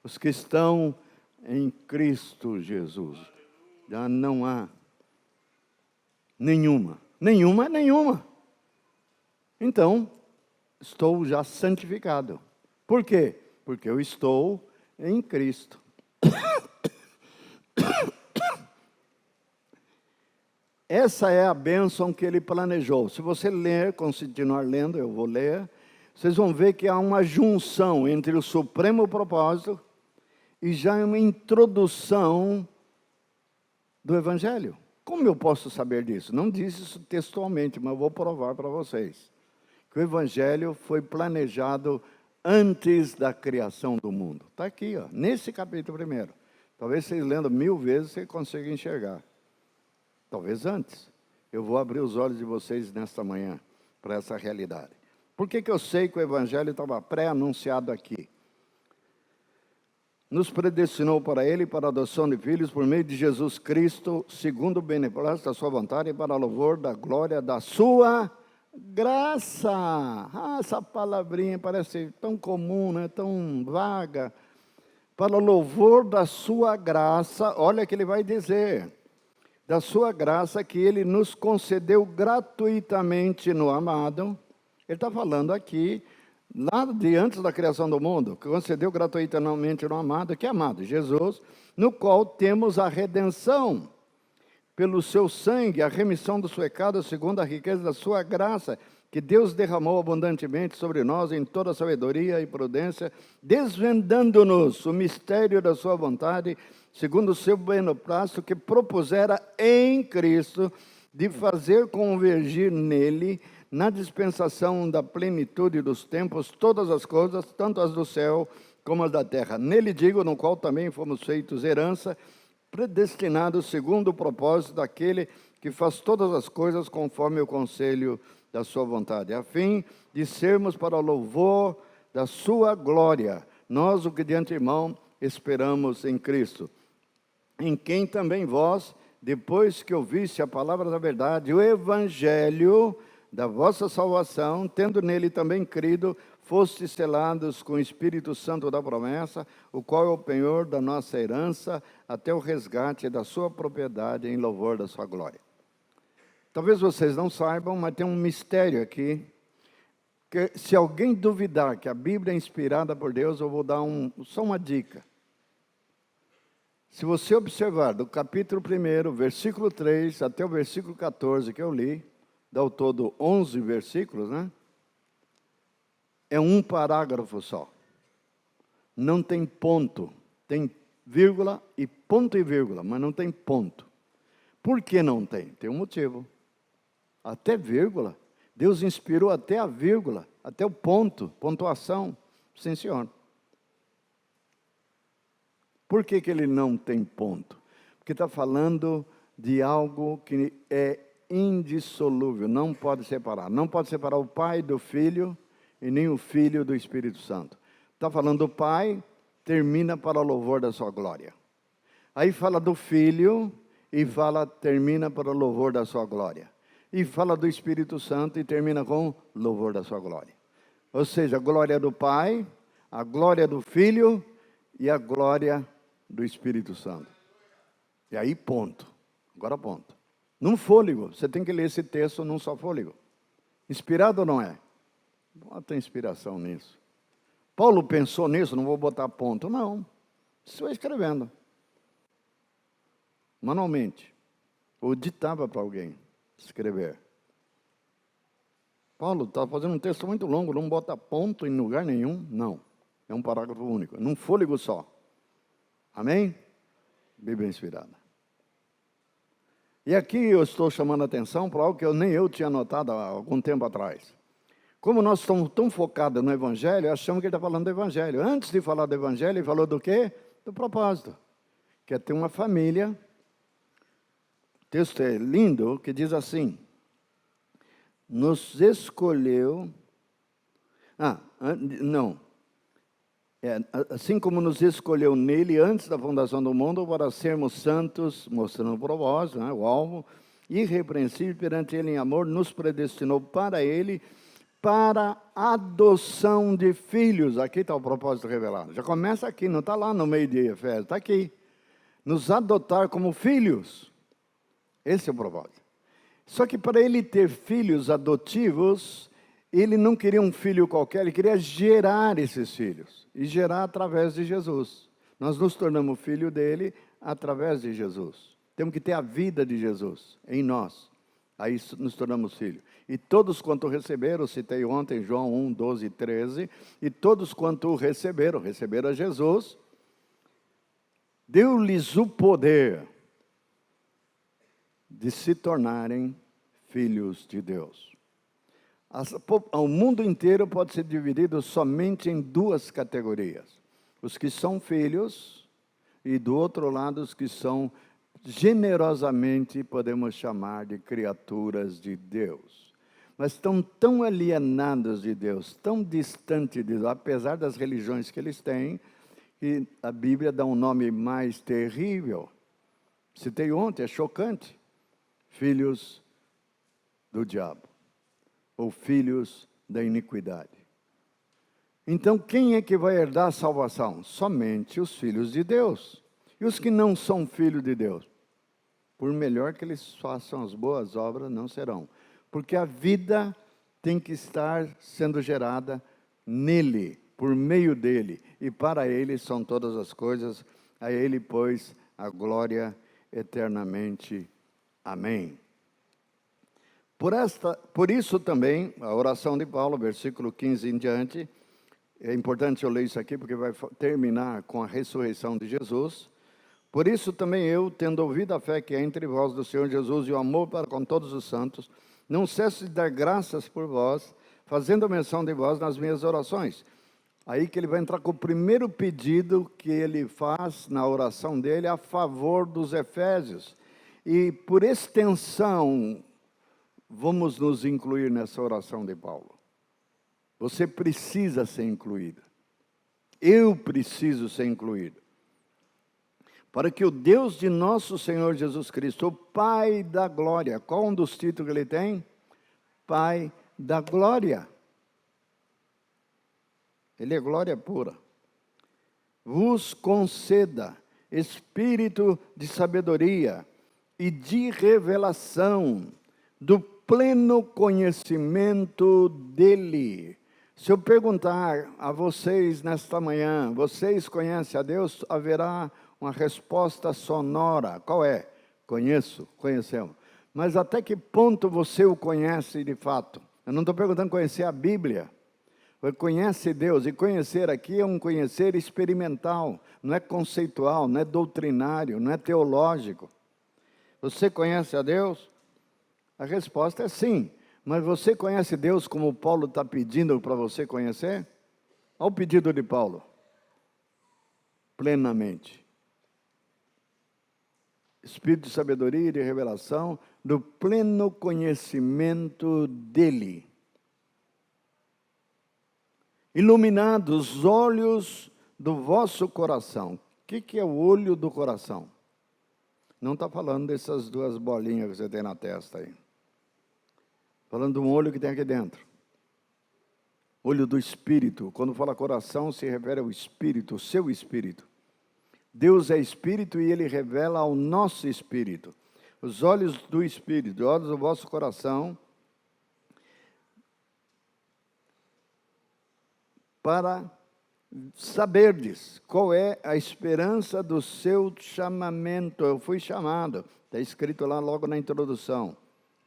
Os que estão em Cristo Jesus. Já não há nenhuma. Então, estou já santificado. Por quê? Porque eu estou em Cristo. Essa é a bênção que ele planejou. Se você ler, continuar lendo, eu vou ler, vocês vão ver que há uma junção entre o supremo propósito e já uma introdução do Evangelho. Como eu posso saber disso? Não diz isso textualmente, mas eu vou provar para vocês. Que o Evangelho foi planejado antes da criação do mundo. Está aqui, ó, nesse capítulo 1. Talvez vocês lendo 1000 vezes, você consiga enxergar. Talvez antes. Eu vou abrir os olhos de vocês nesta manhã para essa realidade. Por que eu sei que o Evangelho estava pré-anunciado aqui? Nos predestinou para Ele, para a adoção de filhos, por meio de Jesus Cristo, segundo o beneplácito da sua vontade, e para louvor da glória da sua graça. Essa palavrinha parece tão comum, né? Tão vaga. Para louvor da sua graça, olha o que ele vai dizer. Da sua graça que Ele nos concedeu gratuitamente no amado. Ele está falando aqui, lá de antes da criação do mundo, que concedeu gratuitamente no amado. Que amado? Jesus, no qual temos a redenção, pelo seu sangue, a remissão dos pecados, segundo a riqueza da sua graça, que Deus derramou abundantemente sobre nós em toda sabedoria e prudência, desvendando-nos o mistério da sua vontade, segundo o seu beneplácito, que propusera em Cristo de fazer convergir nele, na dispensação da plenitude dos tempos, todas as coisas, tanto as do céu como as da terra. Nele digo, no qual também fomos feitos herança, predestinados segundo o propósito daquele que faz todas as coisas conforme o conselho da sua vontade, a fim de sermos para o louvor da sua glória, nós o que de antemão esperamos em Cristo, em quem também vós, depois que ouviste a palavra da verdade, o evangelho da vossa salvação, tendo nele também crido, fostes selados com o Espírito Santo da promessa, o qual é o penhor da nossa herança, até o resgate da sua propriedade em louvor da sua glória. Talvez vocês não saibam, mas tem um mistério aqui, que se alguém duvidar que a Bíblia é inspirada por Deus, eu vou dar só uma dica. Se você observar do capítulo 1, versículo 3, até o versículo 14 que eu li, dá ao todo 11 versículos, né? É um parágrafo só. Não tem ponto. Tem vírgula e ponto e vírgula, mas não tem ponto. Por que não tem? Tem um motivo. Até vírgula. Deus inspirou até a vírgula, até o ponto, pontuação. Sim, senhor. Por que ele não tem ponto? Porque está falando de algo que é indissolúvel, não pode separar. Não pode separar o Pai do Filho e nem o Filho do Espírito Santo. Está falando do Pai, termina para o louvor da sua glória. Aí fala do Filho e termina para o louvor da sua glória. E fala do Espírito Santo e termina com louvor da sua glória. Ou seja, a glória do Pai, a glória do Filho e a glória do Espírito Santo. E aí ponto. Agora ponto. Num fôlego, você tem que ler esse texto num só fôlego. Inspirado ou não é? Bota inspiração nisso. Paulo pensou nisso, não vou botar ponto. Não, você vai escrevendo. Manualmente. Ou ditava para alguém escrever. Paulo está fazendo um texto muito longo, não bota ponto em lugar nenhum. Não, é um parágrafo único, num fôlego só. Amém? Bíblia inspirada. E aqui eu estou chamando a atenção para algo que nem eu tinha notado há algum tempo atrás. Como nós estamos tão focados no Evangelho, achamos que ele está falando do Evangelho. Antes de falar do Evangelho, ele falou do quê? Do propósito. quer ter uma família. O texto é lindo, que diz assim: nos escolheu... assim como nos escolheu nele antes da fundação do mundo para sermos santos, mostrando o propósito, né, o alvo, irrepreensível perante ele em amor, nos predestinou para ele, para adoção de filhos. Aqui está o propósito revelado. Já começa aqui, não está lá no meio de Efésios, está aqui. Nos adotar como filhos. Esse é o propósito. Só que para ele ter filhos adotivos, ele não queria um filho qualquer, ele queria gerar esses filhos. E gerar através de Jesus. Nós nos tornamos filho dele através de Jesus. Temos que ter a vida de Jesus em nós. Aí nos tornamos filhos. E todos quanto receberam, citei ontem João 1, 12 e 13, e todos quanto receberam a Jesus, deu-lhes o poder de se tornarem filhos de Deus. O mundo inteiro pode ser dividido somente em duas categorias. Os que são filhos e, do outro lado, os que são generosamente, podemos chamar de criaturas de Deus. Mas estão tão alienados de Deus, tão distantes de Deus, apesar das religiões que eles têm, que a Bíblia dá um nome mais terrível. Citei ontem, é chocante. Filhos do diabo, ou filhos da iniquidade. Então, quem é que vai herdar a salvação? Somente os filhos de Deus. E os que não são filhos de Deus? Por melhor que eles façam as boas obras, não serão. Porque a vida tem que estar sendo gerada nele, por meio dele. E para ele são todas as coisas, a ele, pois, a eternamente. Amém. Por isso também, a oração de Paulo, versículo 15 em diante, é importante eu ler isso aqui, porque vai terminar com a ressurreição de Jesus. Por isso também eu, tendo ouvido a fé que é entre vós do Senhor Jesus e o amor para com todos os santos, não cesso de dar graças por vós, fazendo menção de vós nas minhas orações. Aí que ele vai entrar com o primeiro pedido que ele faz na oração dele a favor dos Efésios. E por extensão, vamos nos incluir nessa oração de Paulo. Você precisa ser incluído. Eu preciso ser incluído. Para que o Deus de nosso Senhor Jesus Cristo, o Pai da glória, qual um dos títulos que ele tem? Pai da glória. Ele é glória pura. Vos conceda espírito de sabedoria e de revelação, do pleno conhecimento dele. Se eu perguntar a vocês nesta manhã, vocês conhecem a Deus? Haverá uma resposta sonora. Qual é? Conheço, conhecemos. Mas até que ponto você o conhece de fato? Eu não estou perguntando conhecer a Bíblia. Conhece Deus, e conhecer aqui é um conhecer experimental, não é conceitual, não é doutrinário, não é teológico. Você conhece a Deus? A resposta é sim. Mas você conhece Deus como Paulo está pedindo para você conhecer? Olha o pedido de Paulo. Plenamente. Espírito de sabedoria e de revelação, do pleno conhecimento dele. Iluminados os olhos do vosso coração. O que é o olho do coração? Não está falando dessas duas bolinhas que você tem na testa aí. Falando de um olho que tem aqui dentro. Olho do Espírito. Quando fala coração, se refere ao Espírito, o seu Espírito. Deus é Espírito e Ele revela ao nosso Espírito. Os olhos do Espírito, os olhos do vosso coração, para saberdes qual é a esperança do seu chamamento. Eu fui chamado, está escrito lá logo na introdução,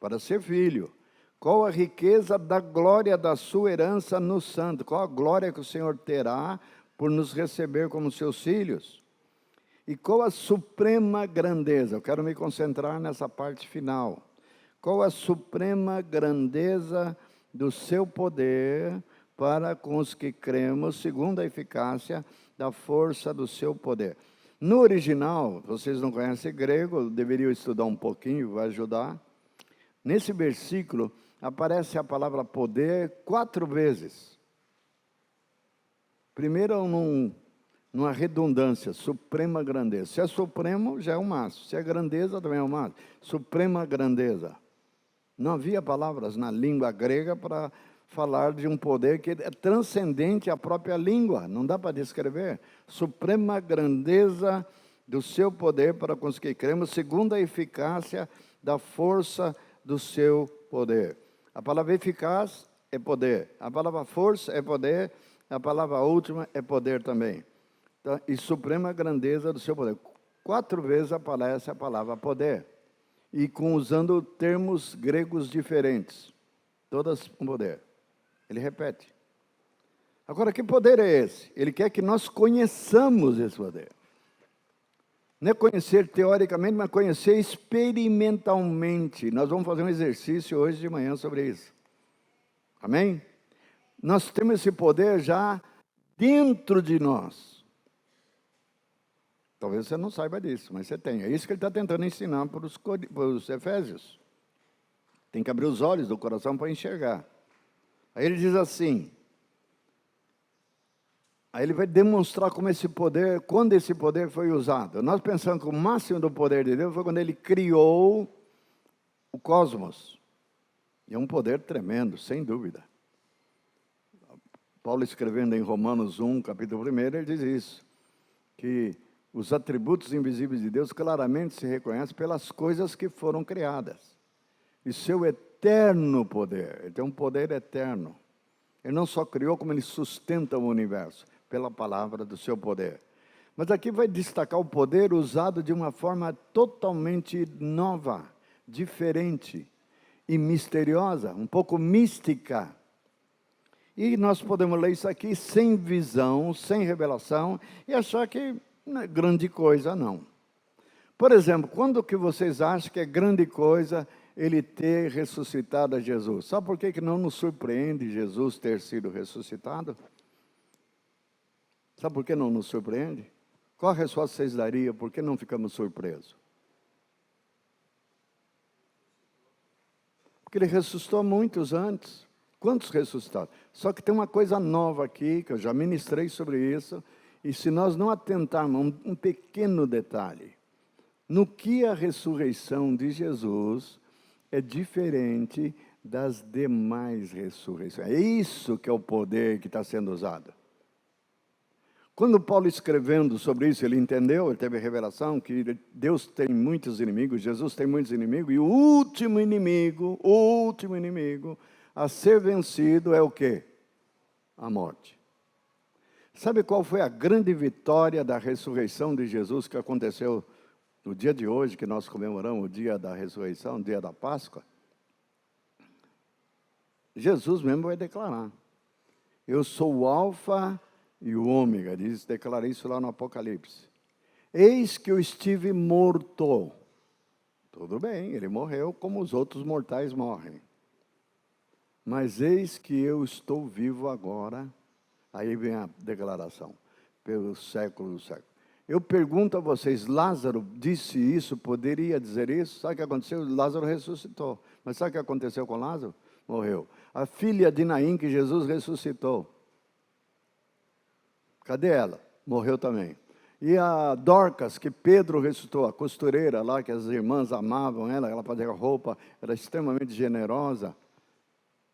para ser filho. Qual a riqueza da glória da sua herança no santo? Qual a glória que o Senhor terá por nos receber como seus filhos? E qual a suprema grandeza? Eu quero me concentrar nessa parte final. Qual a suprema grandeza do seu poder para com os que cremos, segundo a eficácia da força do seu poder? No original, vocês não conhecem grego, deveriam estudar um pouquinho, vai ajudar. Nesse versículo, aparece a palavra poder 4 vezes. Primeiro, numa redundância, suprema grandeza. Se é supremo, já é o máximo. Se é grandeza, também é o máximo. Suprema grandeza. Não havia palavras na língua grega para falar de um poder que é transcendente à própria língua. Não dá para descrever. Suprema grandeza do seu poder para com os que cremos, segundo a eficácia da força do seu poder. A palavra eficaz é poder. A palavra força é poder. A palavra última é poder também. Então, e suprema grandeza do seu poder. 4 vezes aparece a palavra poder. E usando termos gregos diferentes. Todas com poder. Ele repete. Agora, que poder é esse? Ele quer que nós conheçamos esse poder. Não é conhecer teoricamente, mas conhecer experimentalmente. Nós vamos fazer um exercício hoje de manhã sobre isso. Amém? Nós temos esse poder já dentro de nós. Talvez você não saiba disso, mas você tem. É isso que ele está tentando ensinar para os Efésios. Tem que abrir os olhos do coração para enxergar. Aí ele diz assim, aí ele vai demonstrar como esse poder, quando esse poder foi usado. Nós pensamos que o máximo do poder de Deus foi quando ele criou o cosmos. E é um poder tremendo, sem dúvida. Paulo escrevendo em Romanos 1, capítulo 1, ele diz isso, que os atributos invisíveis de Deus claramente se reconhecem pelas coisas que foram criadas. E seu eterno poder, ele tem um poder eterno. Ele não só criou, como ele sustenta o universo, pela palavra do seu poder. Mas aqui vai destacar o poder usado de uma forma totalmente nova, diferente e misteriosa, um pouco mística. E nós podemos ler isso aqui sem visão, sem revelação, e achar que não é grande coisa, não. Por exemplo, quando que vocês acham que é grande coisa ele ter ressuscitado a Jesus? Sabe por que não nos surpreende Jesus ter sido ressuscitado? Sabe por que não nos surpreende? Qual a resposta vocês dariam? Por que não ficamos surpresos? Porque ele ressuscitou muitos antes. Quantos ressuscitaram? Só que tem uma coisa nova aqui, que eu já ministrei sobre isso, e se nós não atentarmos a um pequeno detalhe, no que a ressurreição de Jesus é diferente das demais ressurreições. É isso que é o poder que está sendo usado. Quando Paulo escrevendo sobre isso, ele entendeu, ele teve a revelação que Deus tem muitos inimigos, Jesus tem muitos inimigos, e o último inimigo a ser vencido é o quê? A morte. Sabe qual foi a grande vitória da ressurreição de Jesus que aconteceu no dia de hoje, que nós comemoramos o dia da ressurreição, o dia da Páscoa? Jesus mesmo vai declarar: eu sou o alfa e o ômega, declara isso lá no Apocalipse. Eis que eu estive morto. Tudo bem, ele morreu como os outros mortais morrem. Mas eis que eu estou vivo agora. Aí vem a declaração, pelos séculos dos séculos. Eu pergunto a vocês, Lázaro disse isso, poderia dizer isso? Sabe o que aconteceu? Lázaro ressuscitou. Mas sabe o que aconteceu com Lázaro? Morreu. A filha de Naim, que Jesus ressuscitou. Cadê ela? Morreu também. E a Dorcas, que Pedro ressuscitou, a costureira lá, que as irmãs amavam ela fazia roupa, era extremamente generosa,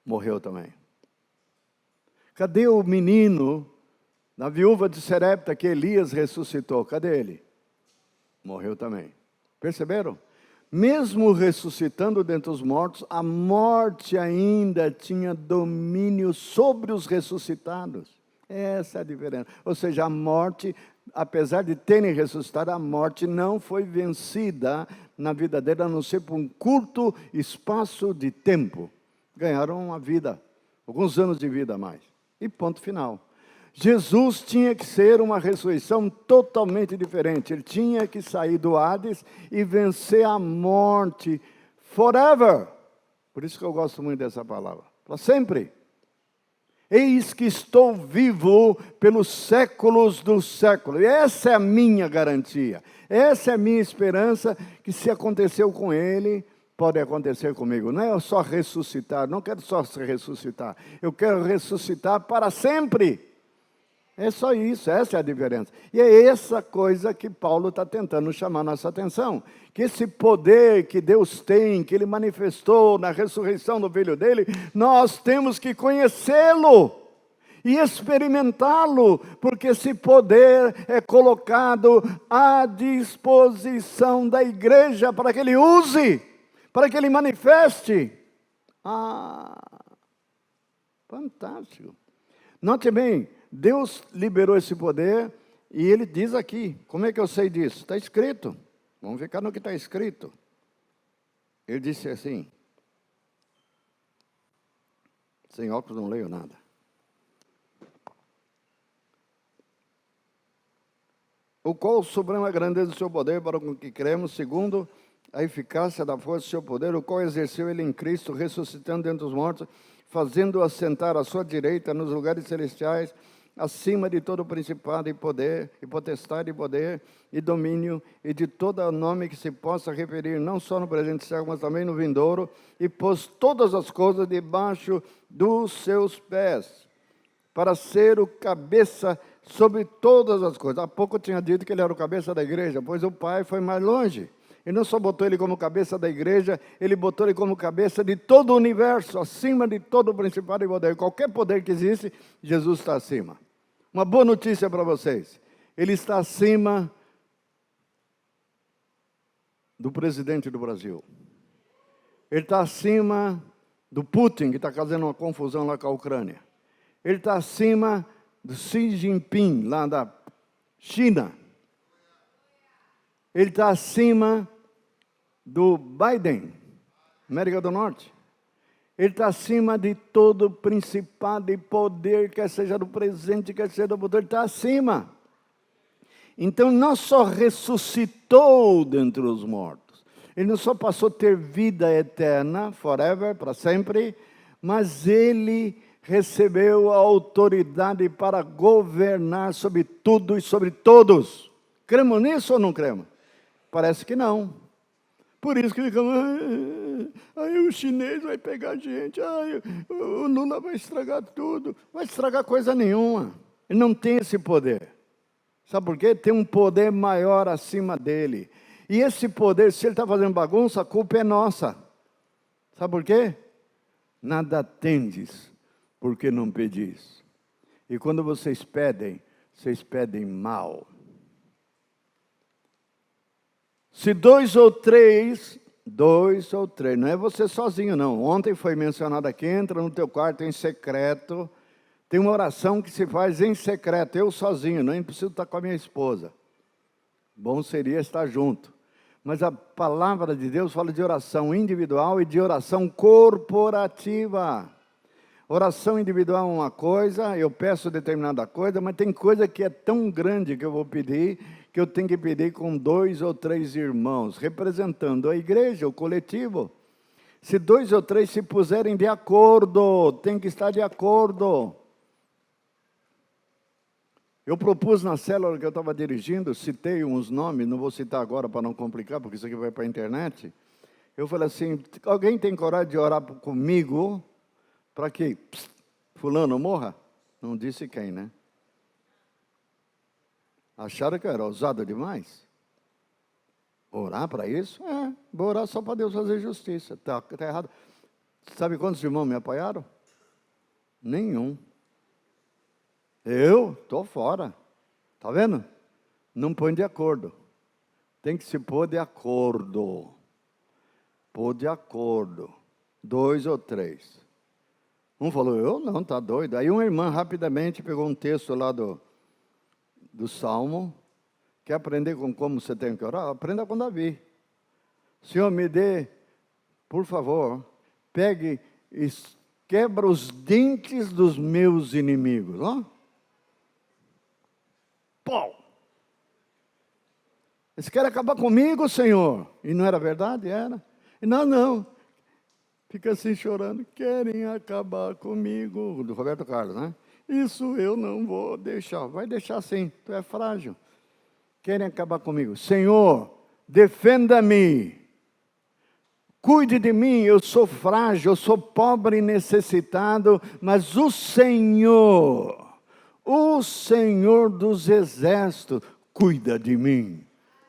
morreu também. Cadê o menino, na viúva de Serepta, que Elias ressuscitou? Cadê ele? Morreu também. Perceberam? Mesmo ressuscitando dentre os mortos, a morte ainda tinha domínio sobre os ressuscitados. Essa é a diferença. Ou seja, a morte, apesar de terem ressuscitado, a morte não foi vencida na vida dele, a não ser por um curto espaço de tempo. Ganharam uma vida, alguns anos de vida a mais. E ponto final. Jesus tinha que ser uma ressurreição totalmente diferente. Ele tinha que sair do Hades e vencer a morte forever. Por isso que eu gosto muito dessa palavra. Para sempre. eis que estou vivo pelos séculos dos séculos. E essa é a minha garantia, essa é a minha esperança, que se aconteceu com ele, pode acontecer comigo. Não é só ressuscitar, não quero só ressuscitar, eu quero ressuscitar para sempre. É só isso, essa é a diferença. E é essa coisa que Paulo está tentando chamar nossa atenção. Que esse poder que Deus tem, que Ele manifestou na ressurreição do Filho dele, nós temos que conhecê-lo e experimentá-lo, porque esse poder é colocado à disposição da igreja para que Ele use, para que Ele manifeste. Fantástico. Note bem, Deus liberou esse poder e Ele diz aqui, como é que eu sei disso? Está escrito, vamos ficar no que está escrito. Ele disse assim, sem óculos não leio nada. O qual suprema grandeza do seu poder para com que cremos, segundo a eficácia da força do seu poder, o qual exerceu Ele em Cristo, ressuscitando dentre os mortos, fazendo-o assentar à sua direita nos lugares celestiais, acima de todo principado e poder, e potestade e poder, e domínio, e de todo nome que se possa referir, não só no presente século, mas também no vindouro, e pôs todas as coisas debaixo dos seus pés, para ser o cabeça sobre todas as coisas. Há pouco eu tinha dito que ele era o cabeça da igreja, pois o Pai foi mais longe. Ele não só botou ele como cabeça da igreja, ele botou ele como cabeça de todo o universo, acima de todo o principado e poder. Qualquer poder que existe, Jesus está acima. Uma boa notícia para vocês, ele está acima do presidente do Brasil. Ele está acima do Putin, que está causando uma confusão lá com a Ucrânia. Ele está acima do Xi Jinping, lá da China. Ele está acima do Biden, América do Norte. Ele está acima de todo principado e poder, quer seja do presente, quer seja do futuro, ele está acima. Então, não só ressuscitou dentre os mortos, ele não só passou a ter vida eterna, forever, para sempre, mas ele recebeu a autoridade para governar sobre tudo e sobre todos. Cremos nisso ou não cremos? Parece que não. Por isso que ficamos, o chinês vai pegar a gente, o Lula vai estragar tudo. Vai estragar coisa nenhuma. Ele não tem esse poder. Sabe por quê? Tem um poder maior acima dele. E esse poder, se ele está fazendo bagunça, a culpa é nossa. Sabe por quê? Nada tendes, porque não pedis. E quando vocês pedem mal. Se dois ou três, não é você sozinho não. Ontem foi mencionado aqui, entra no teu quarto em secreto. Tem uma oração que se faz em secreto, eu sozinho, nem preciso estar com a minha esposa. Bom seria estar junto. Mas a palavra de Deus fala de oração individual e de oração corporativa. Oração individual é uma coisa, eu peço determinada coisa, mas tem coisa que é tão grande que eu vou pedir, que eu tenho que pedir com 2 ou 3 irmãos, representando a igreja, o coletivo. Se 2 ou 3 se puserem de acordo, tem que estar de acordo. Eu propus na célula que eu estava dirigindo, citei uns nomes, não vou citar agora para não complicar, porque isso aqui vai para a internet. Eu falei assim, alguém tem coragem de orar comigo para que fulano morra? Não disse quem, né? Acharam que eu era ousado demais? Orar para isso? Vou orar só para Deus fazer justiça. Está errado. Sabe quantos irmãos me apoiaram? Nenhum. Eu estou fora. Está vendo? Não põe de acordo. Tem que se pôr de acordo. Pôr de acordo. 2 ou 3. Um falou, eu não, está doido. Aí uma irmã rapidamente pegou um texto lá do Salmo. Quer aprender com como você tem que orar? Aprenda com Davi. Senhor, me dê, por favor, pegue e quebra os dentes dos meus inimigos. Ó. Pau! Eles querem acabar comigo, Senhor. E não era verdade? Era. E não. fica assim chorando, querem acabar comigo, do Roberto Carlos, né? Isso eu não vou deixar. Vai deixar sim, tu é frágil. Querem acabar comigo. Senhor, defenda-me. Cuide de mim, eu sou frágil, eu sou pobre e necessitado, mas o Senhor dos exércitos, cuida de mim.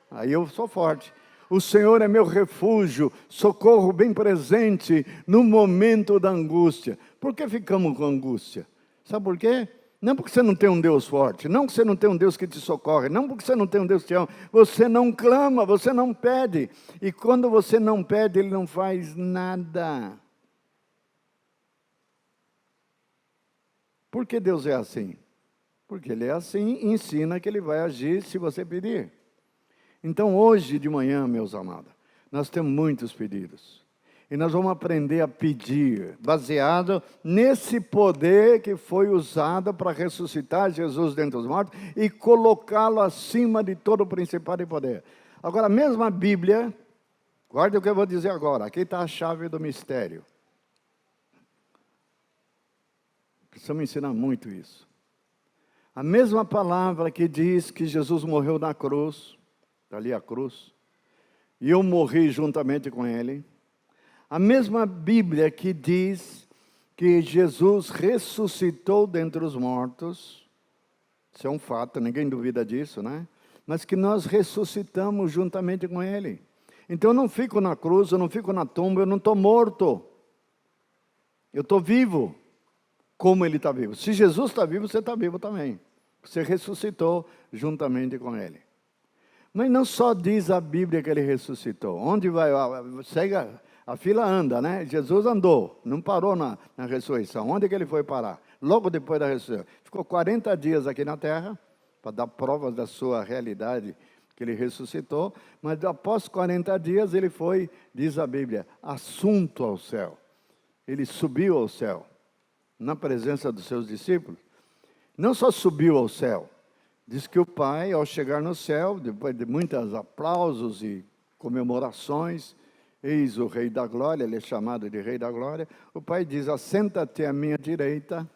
Aí eu sou forte. O Senhor é meu refúgio, socorro bem presente no momento da angústia. Por que ficamos com angústia? Sabe por quê? Não porque você não tem um Deus forte, não porque você não tem um Deus que te socorre, não porque você não tem um Deus que te ama. Você não clama, você não pede. E quando você não pede, Ele não faz nada. Por que Deus é assim? Porque Ele é assim e ensina que Ele vai agir se você pedir. Então hoje de manhã, meus amados, nós temos muitos pedidos. E nós vamos aprender a pedir, baseado nesse poder que foi usado para ressuscitar Jesus dentre os mortos e colocá-lo acima de todo o principado e poder. Agora, a mesma Bíblia, guarde o que eu vou dizer agora, aqui está a chave do mistério. Precisamos ensinar muito isso. A mesma palavra que diz que Jesus morreu na cruz, está ali a cruz, e eu morri juntamente com Ele. A mesma Bíblia que diz que Jesus ressuscitou dentre os mortos, isso é um fato, ninguém duvida disso, né? Mas que nós ressuscitamos juntamente com Ele. Então eu não fico na cruz, eu não fico na tumba, eu não estou morto. Eu estou vivo, como Ele está vivo. Se Jesus está vivo, você está vivo também. Você ressuscitou juntamente com Ele. Mas não só diz a Bíblia que Ele ressuscitou. Onde vai? Segue. A fila anda, né? Jesus andou, não parou na ressurreição. Onde que Ele foi parar? Logo depois da ressurreição. Ficou 40 dias aqui na terra, para dar provas da sua realidade, que Ele ressuscitou. Mas após 40 dias, Ele foi, diz a Bíblia, assunto ao céu. Ele subiu ao céu, na presença dos seus discípulos. Não só subiu ao céu, diz que o Pai, ao chegar no céu, depois de muitos aplausos e comemorações, eis o Rei da Glória, Ele é chamado de Rei da Glória. O Pai diz, assenta-te à minha direita,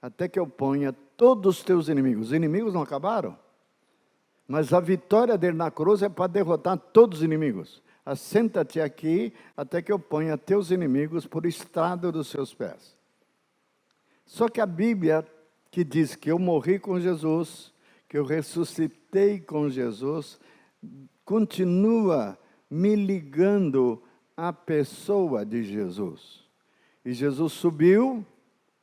até que eu ponha todos os teus inimigos. Os inimigos não acabaram, mas a vitória dele na cruz é para derrotar todos os inimigos. Assenta-te aqui, até que eu ponha teus inimigos por estrado dos seus pés. Só que a Bíblia, que diz que eu morri com Jesus, que eu ressuscitei com Jesus, continua me ligando à pessoa de Jesus. E Jesus subiu,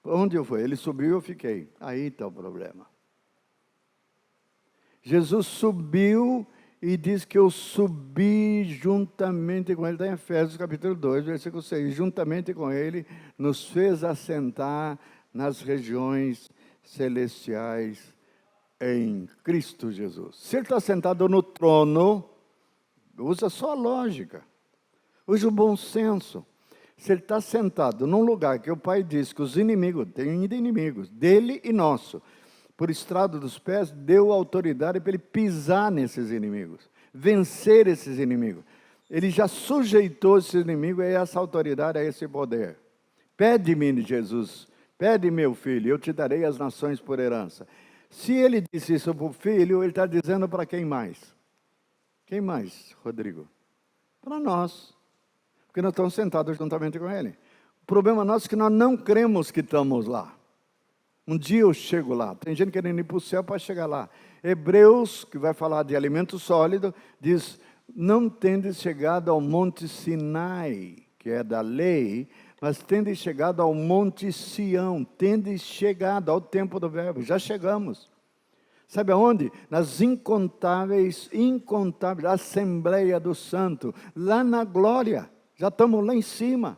onde eu fui? Ele subiu e eu fiquei. Aí está o problema. Jesus subiu e diz que eu subi juntamente com Ele. Está em Efésios capítulo 2, versículo 6. Juntamente com Ele, nos fez assentar nas regiões celestiais em Cristo Jesus. Se Ele está sentado no trono, usa só a lógica, usa o bom senso. Se Ele está sentado num lugar que o Pai diz que os inimigos, tem ainda inimigos, dele e nosso, por estrado dos pés, deu autoridade para Ele pisar nesses inimigos, vencer esses inimigos. Ele já sujeitou esses inimigos a essa autoridade, a esse poder. Pede-me, Jesus, pede, meu filho, eu te darei as nações por herança. Se Ele disse isso para o filho, Ele está dizendo para quem mais? Quem mais, Rodrigo? Para nós. Porque nós estamos sentados juntamente com Ele. O problema nosso é que nós não cremos que estamos lá. Um dia eu chego lá. Tem gente querendo ir para o céu para chegar lá. Hebreus, que vai falar de alimento sólido, diz, não tendes chegado ao monte Sinai, que é da lei, mas tendes chegado ao monte Sião, tendes chegado ao tempo do verbo. Já chegamos. Sabe aonde? Nas incontáveis Assembleia do Santo, lá na glória, já estamos lá em cima,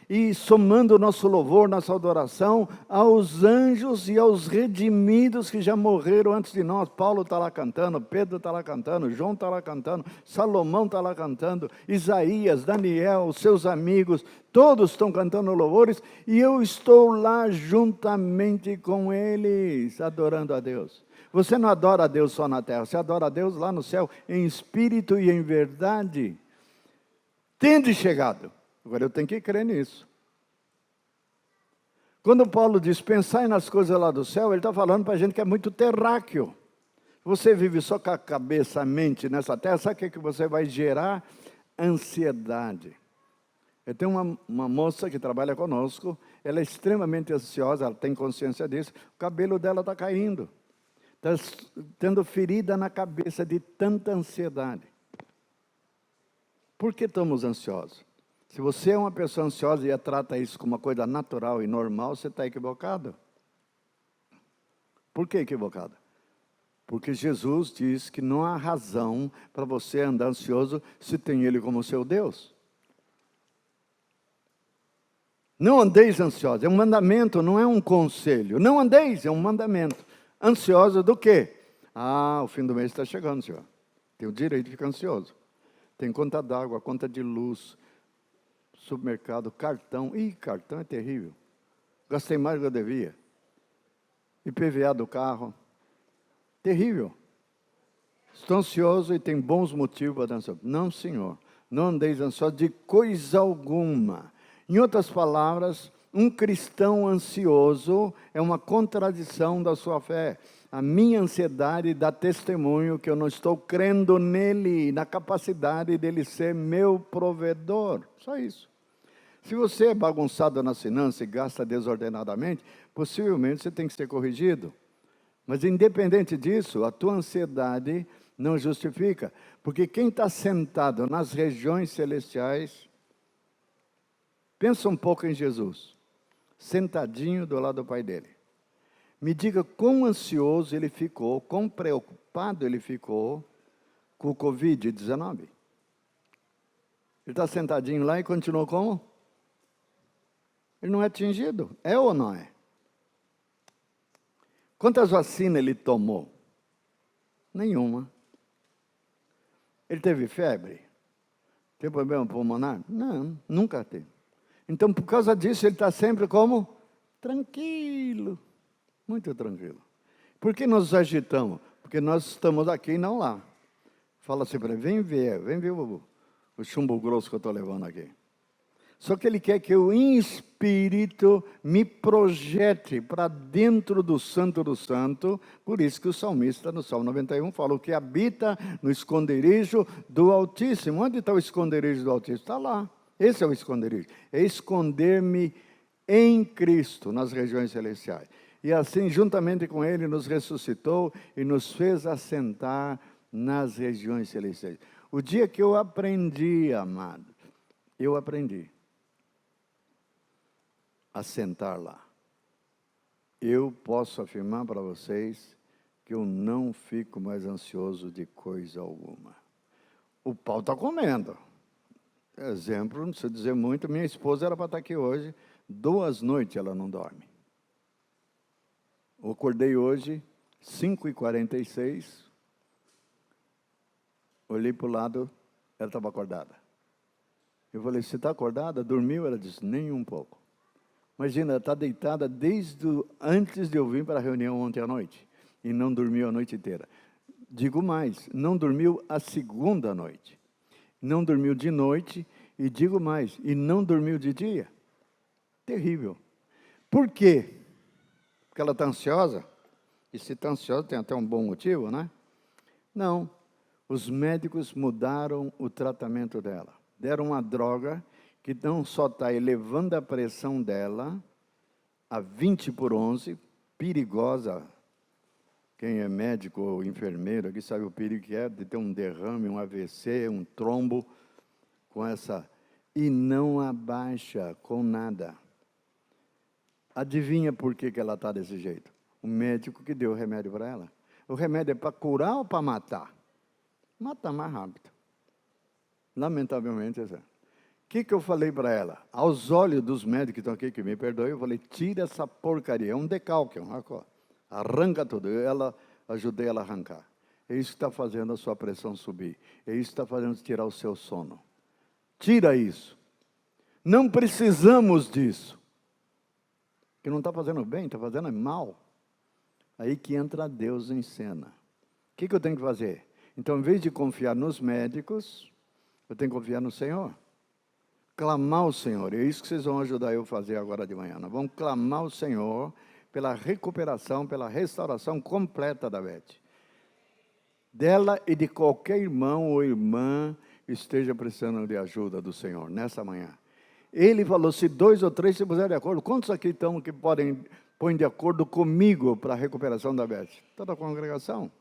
e somando o nosso louvor, nossa adoração, aos anjos e aos redimidos que já morreram antes de nós. Paulo está lá cantando, Pedro está lá cantando, João está lá cantando, Salomão está lá cantando, Isaías, Daniel, seus amigos, todos estão cantando louvores, e eu estou lá juntamente com eles, adorando a Deus. Você não adora a Deus só na terra, você adora a Deus lá no céu, em espírito e em verdade. Tende chegado. Agora eu tenho que crer nisso. Quando Paulo diz, pensai nas coisas lá do céu, ele está falando para a gente que é muito terráqueo. Você vive só com a cabeça, a mente nessa terra, sabe o que você vai gerar? Ansiedade. Eu tenho uma moça que trabalha conosco, ela é extremamente ansiosa, ela tem consciência disso, o cabelo dela está caindo. Está tendo ferida na cabeça de tanta ansiedade. Por que estamos ansiosos? Se você é uma pessoa ansiosa e trata isso como uma coisa natural e normal, você está equivocado. Por que equivocado? Porque Jesus diz que não há razão para você andar ansioso se tem Ele como seu Deus. Não andeis ansiosos, é um mandamento, não é um conselho. Não andeis, é um mandamento. Ansioso do quê? O fim do mês está chegando, senhor. Tem o direito de ficar ansioso. Tem conta d'água, conta de luz, supermercado, cartão. Cartão é terrível. Gastei mais do que eu devia. IPVA do carro. Terrível. Estou ansioso e tem bons motivos para estar ansioso. Não, senhor. Não andeis ansiosos de coisa alguma. Em outras palavras, um cristão ansioso é uma contradição da sua fé. A minha ansiedade dá testemunho que eu não estou crendo nele, na capacidade dele ser meu provedor. Só isso. Se você é bagunçado nas finanças e gasta desordenadamente, possivelmente você tem que ser corrigido. Mas independente disso, a tua ansiedade não justifica. Porque quem está sentado nas regiões celestiais, pensa um pouco em Jesus, sentadinho do lado do Pai dele. Me diga quão ansioso ele ficou, quão preocupado ele ficou com o Covid-19. Ele está sentadinho lá e continuou como? Ele não é atingido, é ou não é? Quantas vacinas ele tomou? Nenhuma. Ele teve febre? Teve problema pulmonar? Não, nunca teve. Então, por causa disso, ele está sempre como? Tranquilo. Muito tranquilo. Por que nós nos agitamos? Porque nós estamos aqui e não lá. Fala assim para ele, vem ver o chumbo grosso que eu estou levando aqui. Só que ele quer que eu, em espírito, me projete para dentro do Santo do Santo. Por isso que o salmista, no Salmo 91, falou que habita no esconderijo do Altíssimo. Onde está o esconderijo do Altíssimo? Está lá. Esse é o esconderijo. É esconder-me em Cristo, nas regiões celestiais. E assim, juntamente com Ele, nos ressuscitou e nos fez assentar nas regiões celestiais. O dia que eu aprendi, amado, eu aprendi a sentar lá. Eu posso afirmar para vocês que eu não fico mais ansioso de coisa alguma. O pau está comendo. Exemplo, não precisa dizer muito, minha esposa era para estar aqui hoje, 2 noites ela não dorme. Eu acordei hoje, 5h46, olhei para o lado, ela estava acordada. Eu falei, você está acordada? Dormiu? Ela disse, nem um pouco. Imagina, ela está deitada desde antes de eu vir para a reunião ontem à noite, e não dormiu a noite inteira. Digo mais, não dormiu a segunda noite. Não dormiu de noite, e digo mais, e não dormiu de dia. Terrível. Por quê? Porque ela está ansiosa? E se está ansiosa, tem até um bom motivo, né? Não. Os médicos mudaram o tratamento dela. Deram uma droga que não só está elevando a pressão dela a 20/11, perigosa. Quem é médico ou enfermeiro aqui sabe o perigo que é de ter um derrame, um AVC, um trombo com essa. E não abaixa com nada. Adivinha por que ela está desse jeito? O médico que deu o remédio para ela. O remédio é para curar ou para matar? Matar mais rápido. Lamentavelmente, é certo. O que eu falei para ela? Aos olhos dos médicos que estão aqui, que me perdoem, eu falei, tira essa porcaria. É um decalque, arranca tudo. Eu ajudei ela a arrancar. É isso que está fazendo a sua pressão subir. É isso que está fazendo tirar o seu sono. Tira isso. Não precisamos disso. Que não está fazendo bem, está fazendo mal. Aí que entra Deus em cena. O que eu tenho que fazer? Então, em vez de confiar nos médicos, eu tenho que confiar no Senhor. clamar ao Senhor. É isso que vocês vão ajudar eu a fazer agora de manhã. Nós vamos clamar ao Senhor pela recuperação, pela restauração completa da Beth. Dela e de qualquer irmão ou irmã esteja precisando de ajuda do Senhor nessa manhã. Ele falou, se 2 ou 3 se puserem de acordo, quantos aqui estão que podem pôr de acordo comigo para a recuperação da Beth? Toda a congregação.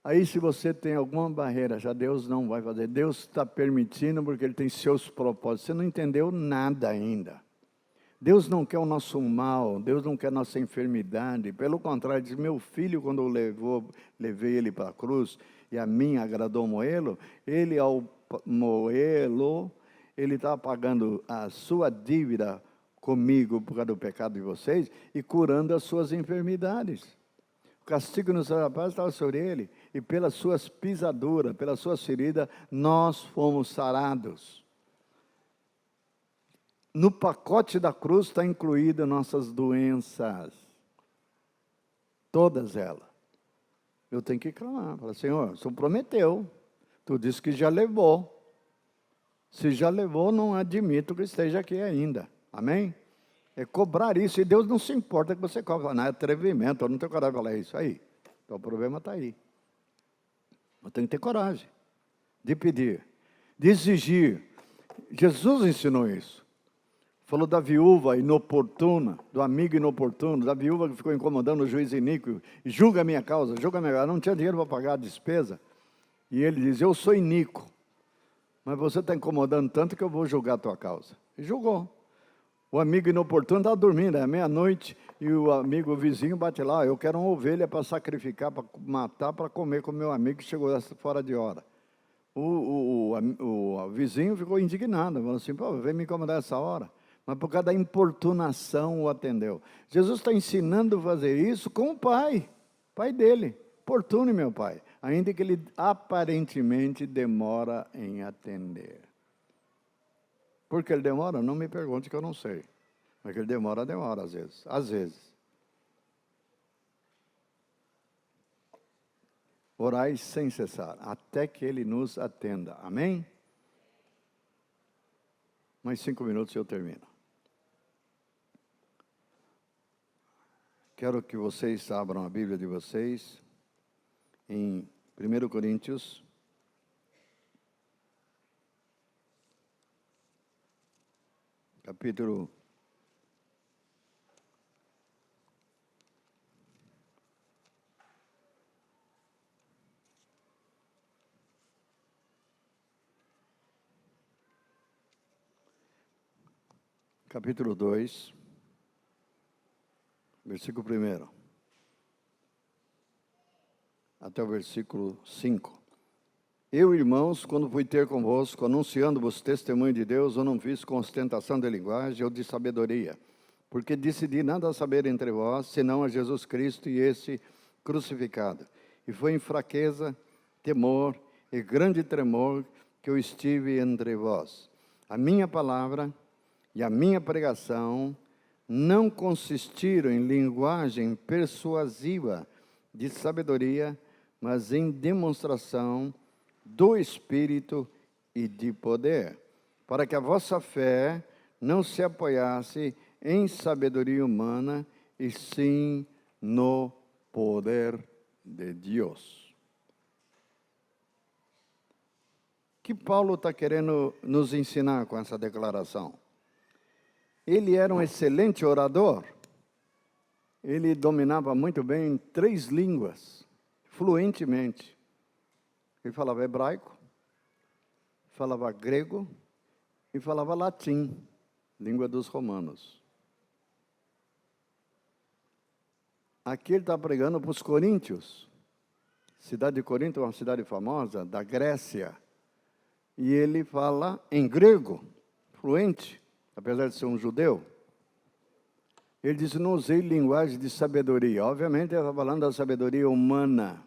Aí se você tem alguma barreira, já Deus não vai fazer. Deus está permitindo porque Ele tem seus propósitos. Você não entendeu nada ainda. Deus não quer o nosso mal, Deus não quer a nossa enfermidade. Pelo contrário, diz, meu filho, quando eu levei ele para a cruz, e a mim agradou moê-lo, ele ao moê-lo, ele está pagando a sua dívida comigo por causa do pecado de vocês e curando as suas enfermidades. O castigo nos rapaz estava sobre ele, e pelas suas pisaduras, pelas suas feridas, nós fomos sarados. No pacote da cruz está incluída nossas doenças, todas elas. Eu tenho que clamar, falar, Senhor, o Senhor prometeu, tu disse que já levou. Se já levou, não admito que esteja aqui ainda. Amém? É cobrar isso, e Deus não se importa que você cobre. Não é atrevimento, eu não tenho coragem de falar isso aí. Então o problema está aí. Eu tenho que ter coragem de pedir, de exigir. Jesus ensinou isso. Falou da viúva inoportuna, do amigo inoportuno, da viúva que ficou incomodando o juiz iníquo. Julga a minha causa, julga a minha causa. Não tinha dinheiro para pagar a despesa. E ele diz, eu sou iníquo, mas você está incomodando tanto que eu vou julgar a tua causa. E julgou. O amigo inoportuno estava dormindo, é meia-noite, e o amigo vizinho bate lá, eu quero uma ovelha para sacrificar, para matar, para comer com o meu amigo que chegou fora de hora. O vizinho ficou indignado, falou assim, pô, vem me incomodar essa hora. Mas por causa da importunação o atendeu. Jesus está ensinando a fazer isso com o pai dele. Importune meu pai, ainda que ele aparentemente demora em atender. Por que ele demora? Não me pergunte que eu não sei. Mas que ele demora às vezes. Às vezes. Orai sem cessar, até que ele nos atenda. Amém? Mais 5 minutos e eu termino. Quero que vocês abram a Bíblia de vocês em 1 Coríntios, capítulo 2, versículo 1, até o versículo 5. Eu, irmãos, quando fui ter convosco, anunciando-vos testemunho de Deus, eu não fiz com ostentação de linguagem ou de sabedoria, porque decidi nada saber entre vós, senão a Jesus Cristo e esse crucificado. E foi em fraqueza, temor e grande tremor que eu estive entre vós. A minha palavra e a minha pregação não consistiram em linguagem persuasiva de sabedoria, mas em demonstração do Espírito e de poder, para que a vossa fé não se apoiasse em sabedoria humana, e sim no poder de Deus. O que Paulo está querendo nos ensinar com essa declaração? Ele era um excelente orador. Ele dominava muito bem 3 línguas, fluentemente. Ele falava hebraico, falava grego e falava latim, língua dos romanos. Aqui ele está pregando para os coríntios. Cidade de Corinto é uma cidade famosa, da Grécia. E ele fala em grego, fluente, apesar de ser um judeu. Ele disse, não usei linguagem de sabedoria. Obviamente ele está falando da sabedoria humana.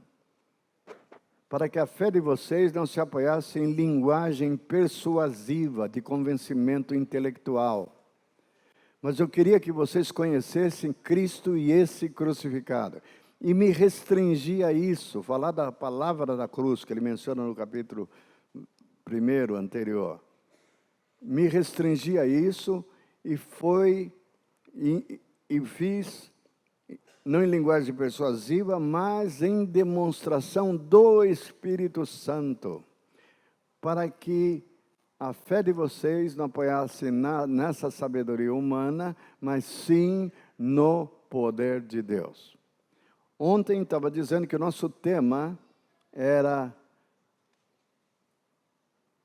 Para que a fé de vocês não se apoiasse em linguagem persuasiva, de convencimento intelectual. Mas eu queria que vocês conhecessem Cristo e esse crucificado. E me restringi a isso, falar da palavra da cruz, que ele menciona no capítulo primeiro, anterior. Me restringi a isso e fiz, não em linguagem persuasiva, mas em demonstração do Espírito Santo, para que a fé de vocês não apoiasse nessa sabedoria humana, mas sim no poder de Deus. Ontem estava dizendo que o nosso tema era,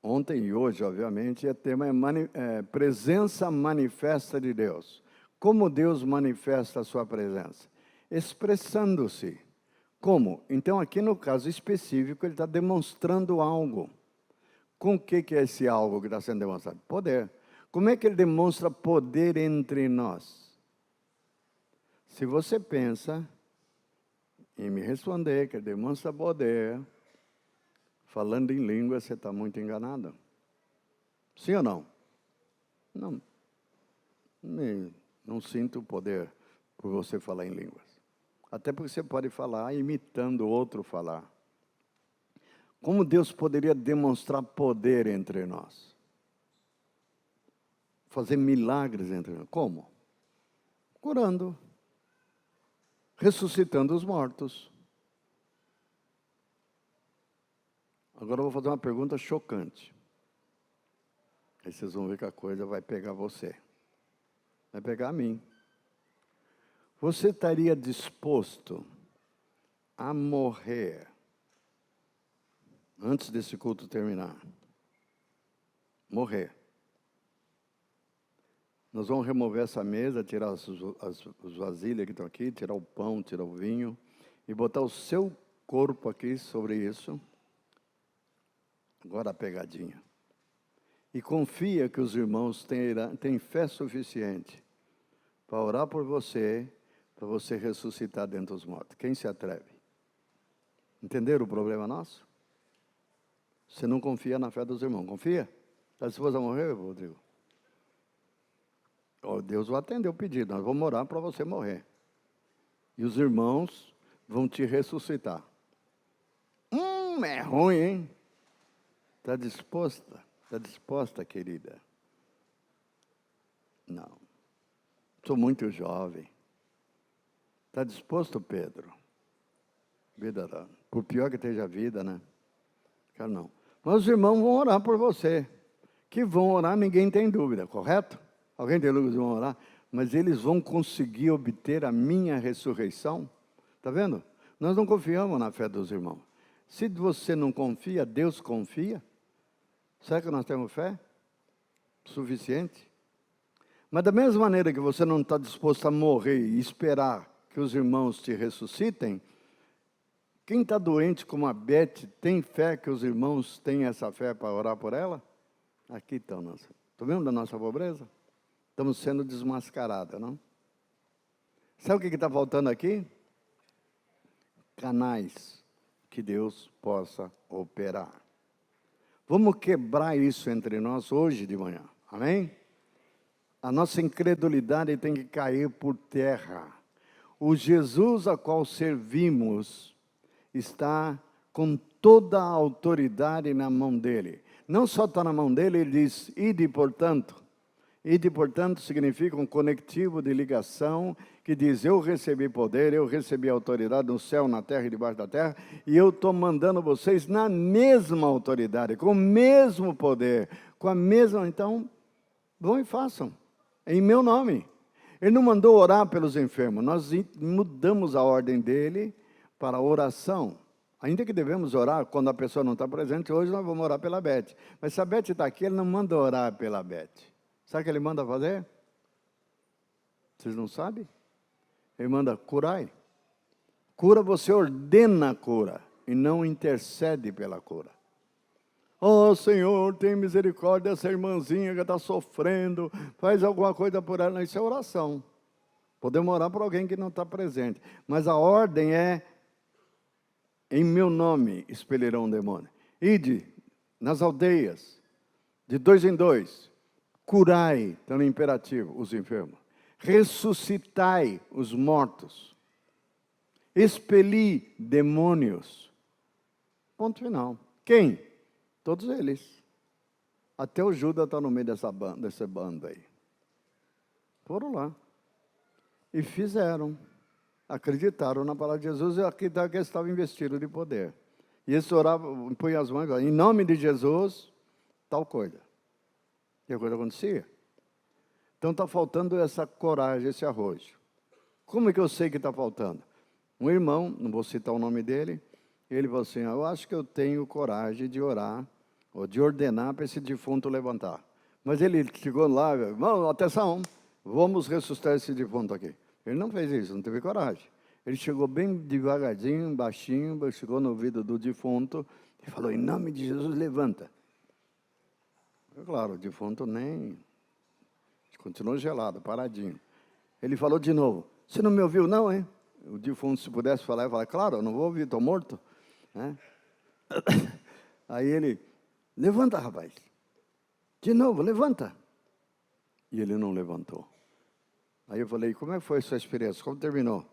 ontem e hoje, obviamente, o tema é presença manifesta de Deus. Como Deus manifesta a sua presença? Expressando-se. Como? Então, aqui no caso específico, ele está demonstrando algo. Com o que é esse algo que está sendo demonstrado? Poder. Como é que ele demonstra poder entre nós? Se você pensa em me responder que ele demonstra poder, falando em língua, você está muito enganado. Sim ou não? Não. Não sinto poder por você falar em línguas. Até porque você pode falar imitando o outro falar. Como Deus poderia demonstrar poder entre nós? Fazer milagres entre nós. Como? Curando. Ressuscitando os mortos. Agora eu vou fazer uma pergunta chocante. Aí vocês vão ver que a coisa vai pegar você. Vai pegar a mim. Você estaria disposto a morrer antes desse culto terminar? Morrer. Nós vamos remover essa mesa, tirar as vasilhas que estão aqui, tirar o pão, tirar o vinho, e botar o seu corpo aqui sobre isso. Agora a pegadinha. E confia que os irmãos têm fé suficiente para orar por você, para você ressuscitar dentre os mortos. Quem se atreve? Entenderam o problema nosso? Você não confia na fé dos irmãos. Confia? Está disposto a morrer, Rodrigo? Oh, Deus vai atender o pedido. Nós vamos orar para você morrer. E os irmãos vão te ressuscitar. É ruim, hein? Está disposta? Está disposta, querida? Não. Sou muito jovem. Está disposto, Pedro? Vida, por pior que esteja a vida, né? Quero não. Mas os irmãos vão orar por você. Que vão orar, ninguém tem dúvida, correto? Alguém tem dúvida de vão orar? Mas eles vão conseguir obter a minha ressurreição? Está vendo? Nós não confiamos na fé dos irmãos. Se você não confia, Deus confia. Será que nós temos fé suficiente? Mas da mesma maneira que você não está disposto a morrer e esperar que os irmãos te ressuscitem, quem está doente como a Beth tem fé que os irmãos têm essa fé para orar por ela? Aqui estão nós. Estão vendo da nossa pobreza? Estamos sendo desmascarados, não? Sabe o que está faltando aqui? Canais que Deus possa operar. Vamos quebrar isso entre nós hoje de manhã, amém? A nossa incredulidade tem que cair por terra. O Jesus a qual servimos está com toda a autoridade na mão dele. Não só está na mão dele, ele diz, ide portanto. Ide portanto significa um conectivo de ligação que diz, eu recebi poder, eu recebi autoridade no céu, na terra e debaixo da terra, e eu estou mandando vocês na mesma autoridade, com o mesmo poder, com a mesma, então, vão e façam, em meu nome. Ele não mandou orar pelos enfermos, nós mudamos a ordem dele para a oração. Ainda que devemos orar quando a pessoa não está presente, hoje nós vamos orar pela Beth. Mas se a Beth está aqui, ele não manda orar pela Beth. Sabe o que ele manda fazer? Vocês não sabem? Ele manda curai. Cura, você ordena a cura e não intercede pela cura. Oh, Senhor, tem misericórdia dessa irmãzinha que está sofrendo, faz alguma coisa por ela. Isso é oração. Podemos orar por alguém que não está presente. Mas a ordem é, em meu nome expelirão um demônio. Ide nas aldeias, de 2 em 2, curai, está no imperativo, os enfermos. Ressuscitai os mortos. Expeli demônios. Ponto final. Quem? Todos eles. Até o Judas está no meio dessa banda aí. Foram lá. E fizeram. Acreditaram na palavra de Jesus e acreditaram que eles estavam investidos de poder. E eles oravam, punham as mãos e falavam, em nome de Jesus, tal coisa. E a coisa acontecia. Então está faltando essa coragem, esse arrojo. Como é que eu sei que está faltando? Um irmão, não vou citar o nome dele, ele falou assim, eu acho que eu tenho coragem de orar, ou de ordenar para esse defunto levantar. Mas ele chegou lá, irmão, atenção, vamos ressuscitar esse defunto aqui. Ele não fez isso, não teve coragem. Ele chegou bem devagarzinho, baixinho, chegou no ouvido do defunto e falou, em nome de Jesus, levanta. Claro, o defunto nem... continuou gelado, paradinho. Ele falou de novo, você não me ouviu não, hein? O defunto, se pudesse falar, ia falar, claro, eu não vou ouvir, estou morto. Né? Aí ele, levanta, rapaz. De novo, levanta. E ele não levantou. Aí eu falei, como é que foi a sua experiência? Como terminou?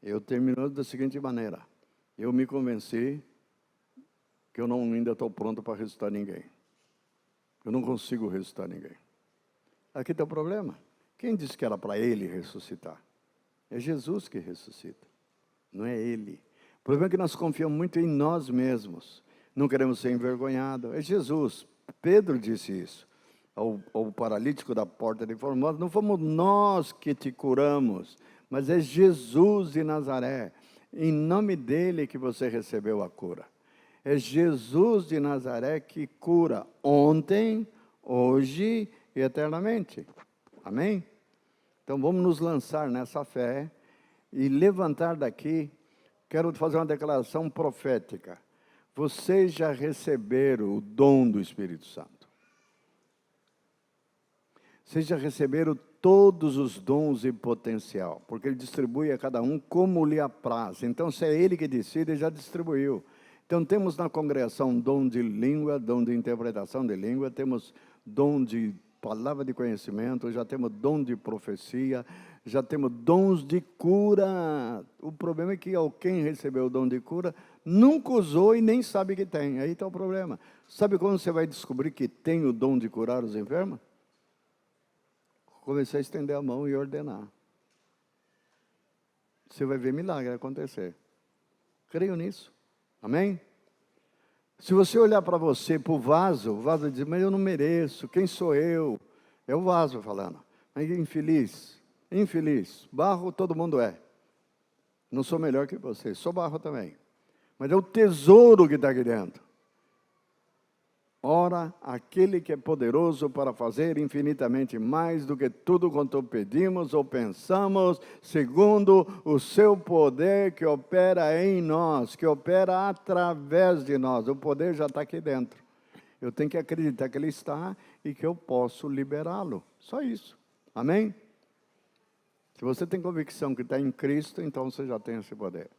Eu terminou da seguinte maneira. Eu me convenci que eu ainda estou pronto para ressuscitar ninguém. Eu não consigo ressuscitar ninguém. Aqui está o problema. Quem disse que era para ele ressuscitar? É Jesus que ressuscita, não é ele. O problema é que nós confiamos muito em nós mesmos. Não queremos ser envergonhados. É Jesus. Pedro disse isso ao paralítico da porta de Formosa. Não fomos nós que te curamos, mas é Jesus de Nazaré. Em nome dele que você recebeu a cura. É Jesus de Nazaré que cura ontem, hoje e eternamente. Amém? Então vamos nos lançar nessa fé e levantar daqui. Quero fazer uma declaração profética. Vocês já receberam o dom do Espírito Santo. Vocês já receberam todos os dons e potencial, porque ele distribui a cada um como lhe apraz. Então, se é ele que decide, ele já distribuiu. Então, temos na congregação dom de língua, dom de interpretação de língua, temos dom de palavra de conhecimento, já temos dom de profecia, já temos dons de cura. O problema é que quem recebeu o dom de cura nunca usou e nem sabe que tem. Aí está o problema. Sabe quando você vai descobrir que tem o dom de curar os enfermos? Comecei a estender a mão e ordenar. Você vai ver milagre acontecer. Creio nisso. Amém? Se você olhar para você, para o vaso diz, mas eu não mereço, quem sou eu? É o vaso falando. Mas infeliz, barro todo mundo é. Não sou melhor que você, sou barro também. Mas é o tesouro que está aqui dentro. Ora, aquele que é poderoso para fazer infinitamente mais do que tudo quanto pedimos ou pensamos, segundo o seu poder que opera em nós, que opera através de nós. O poder já está aqui dentro. Eu tenho que acreditar que ele está e que eu posso liberá-lo. Só isso. Amém? Se você tem convicção que está em Cristo, então você já tem esse poder.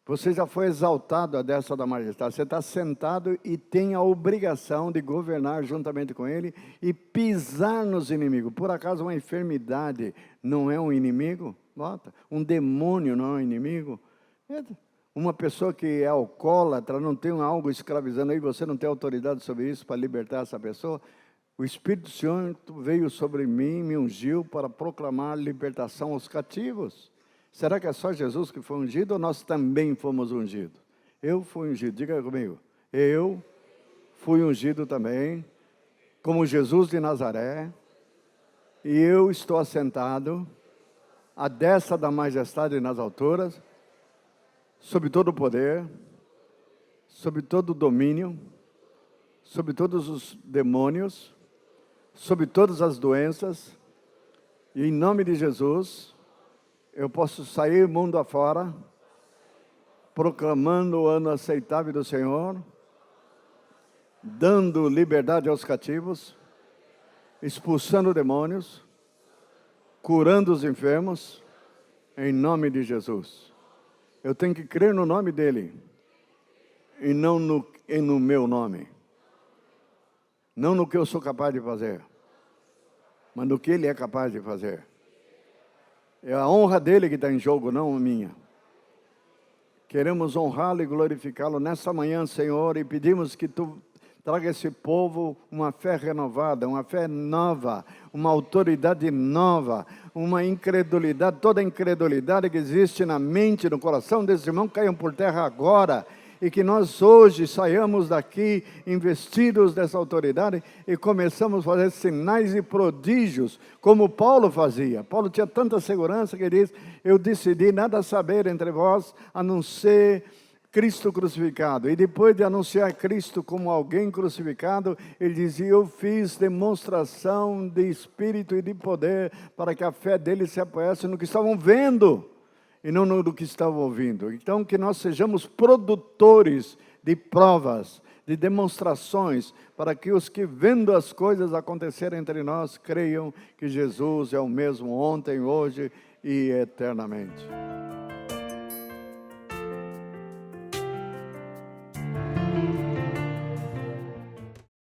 Você já foi exaltado à destra da majestade. Você está sentado e tem a obrigação de governar juntamente com Ele e pisar nos inimigos. Por acaso uma enfermidade não é um inimigo? Bota. Um demônio não é um inimigo? Uma pessoa que é alcoólatra, não tem algo escravizando aí, você não tem autoridade sobre isso para libertar essa pessoa? O Espírito Santo veio sobre mim, me ungiu para proclamar libertação aos cativos. Será que é só Jesus que foi ungido ou nós também fomos ungidos? Eu fui ungido, diga comigo. Eu fui ungido também, como Jesus de Nazaré, e eu estou assentado à destra da majestade nas alturas, sob todo o poder, sob todo o domínio, sob todos os demônios, sob todas as doenças, e em nome de Jesus, eu posso sair mundo afora, proclamando o ano aceitável do Senhor, dando liberdade aos cativos, expulsando demônios, curando os enfermos, em nome de Jesus. Eu tenho que crer no nome dEle, e não no meu nome. Não no que eu sou capaz de fazer, mas no que Ele é capaz de fazer. É a honra dele que está em jogo, não a minha. Queremos honrá-lo e glorificá-lo nessa manhã, Senhor, e pedimos que Tu Traga a esse povo uma fé renovada, uma fé nova, uma autoridade nova, uma incredulidade, toda a incredulidade que existe na mente, no coração desse irmão, caiam por terra agora. E que nós hoje saiamos daqui investidos dessa autoridade e começamos a fazer sinais e prodígios, como Paulo fazia. Paulo tinha tanta segurança que ele diz: eu decidi nada saber entre vós, a não ser Cristo crucificado. E depois de anunciar Cristo como alguém crucificado, ele dizia: eu fiz demonstração de espírito e de poder para que a fé deles se apoiasse no que estavam vendo e não no que estavam ouvindo. Então, que nós sejamos produtores de provas, de demonstrações, para que os que vendo as coisas acontecerem entre nós, creiam que Jesus é o mesmo ontem, hoje e eternamente.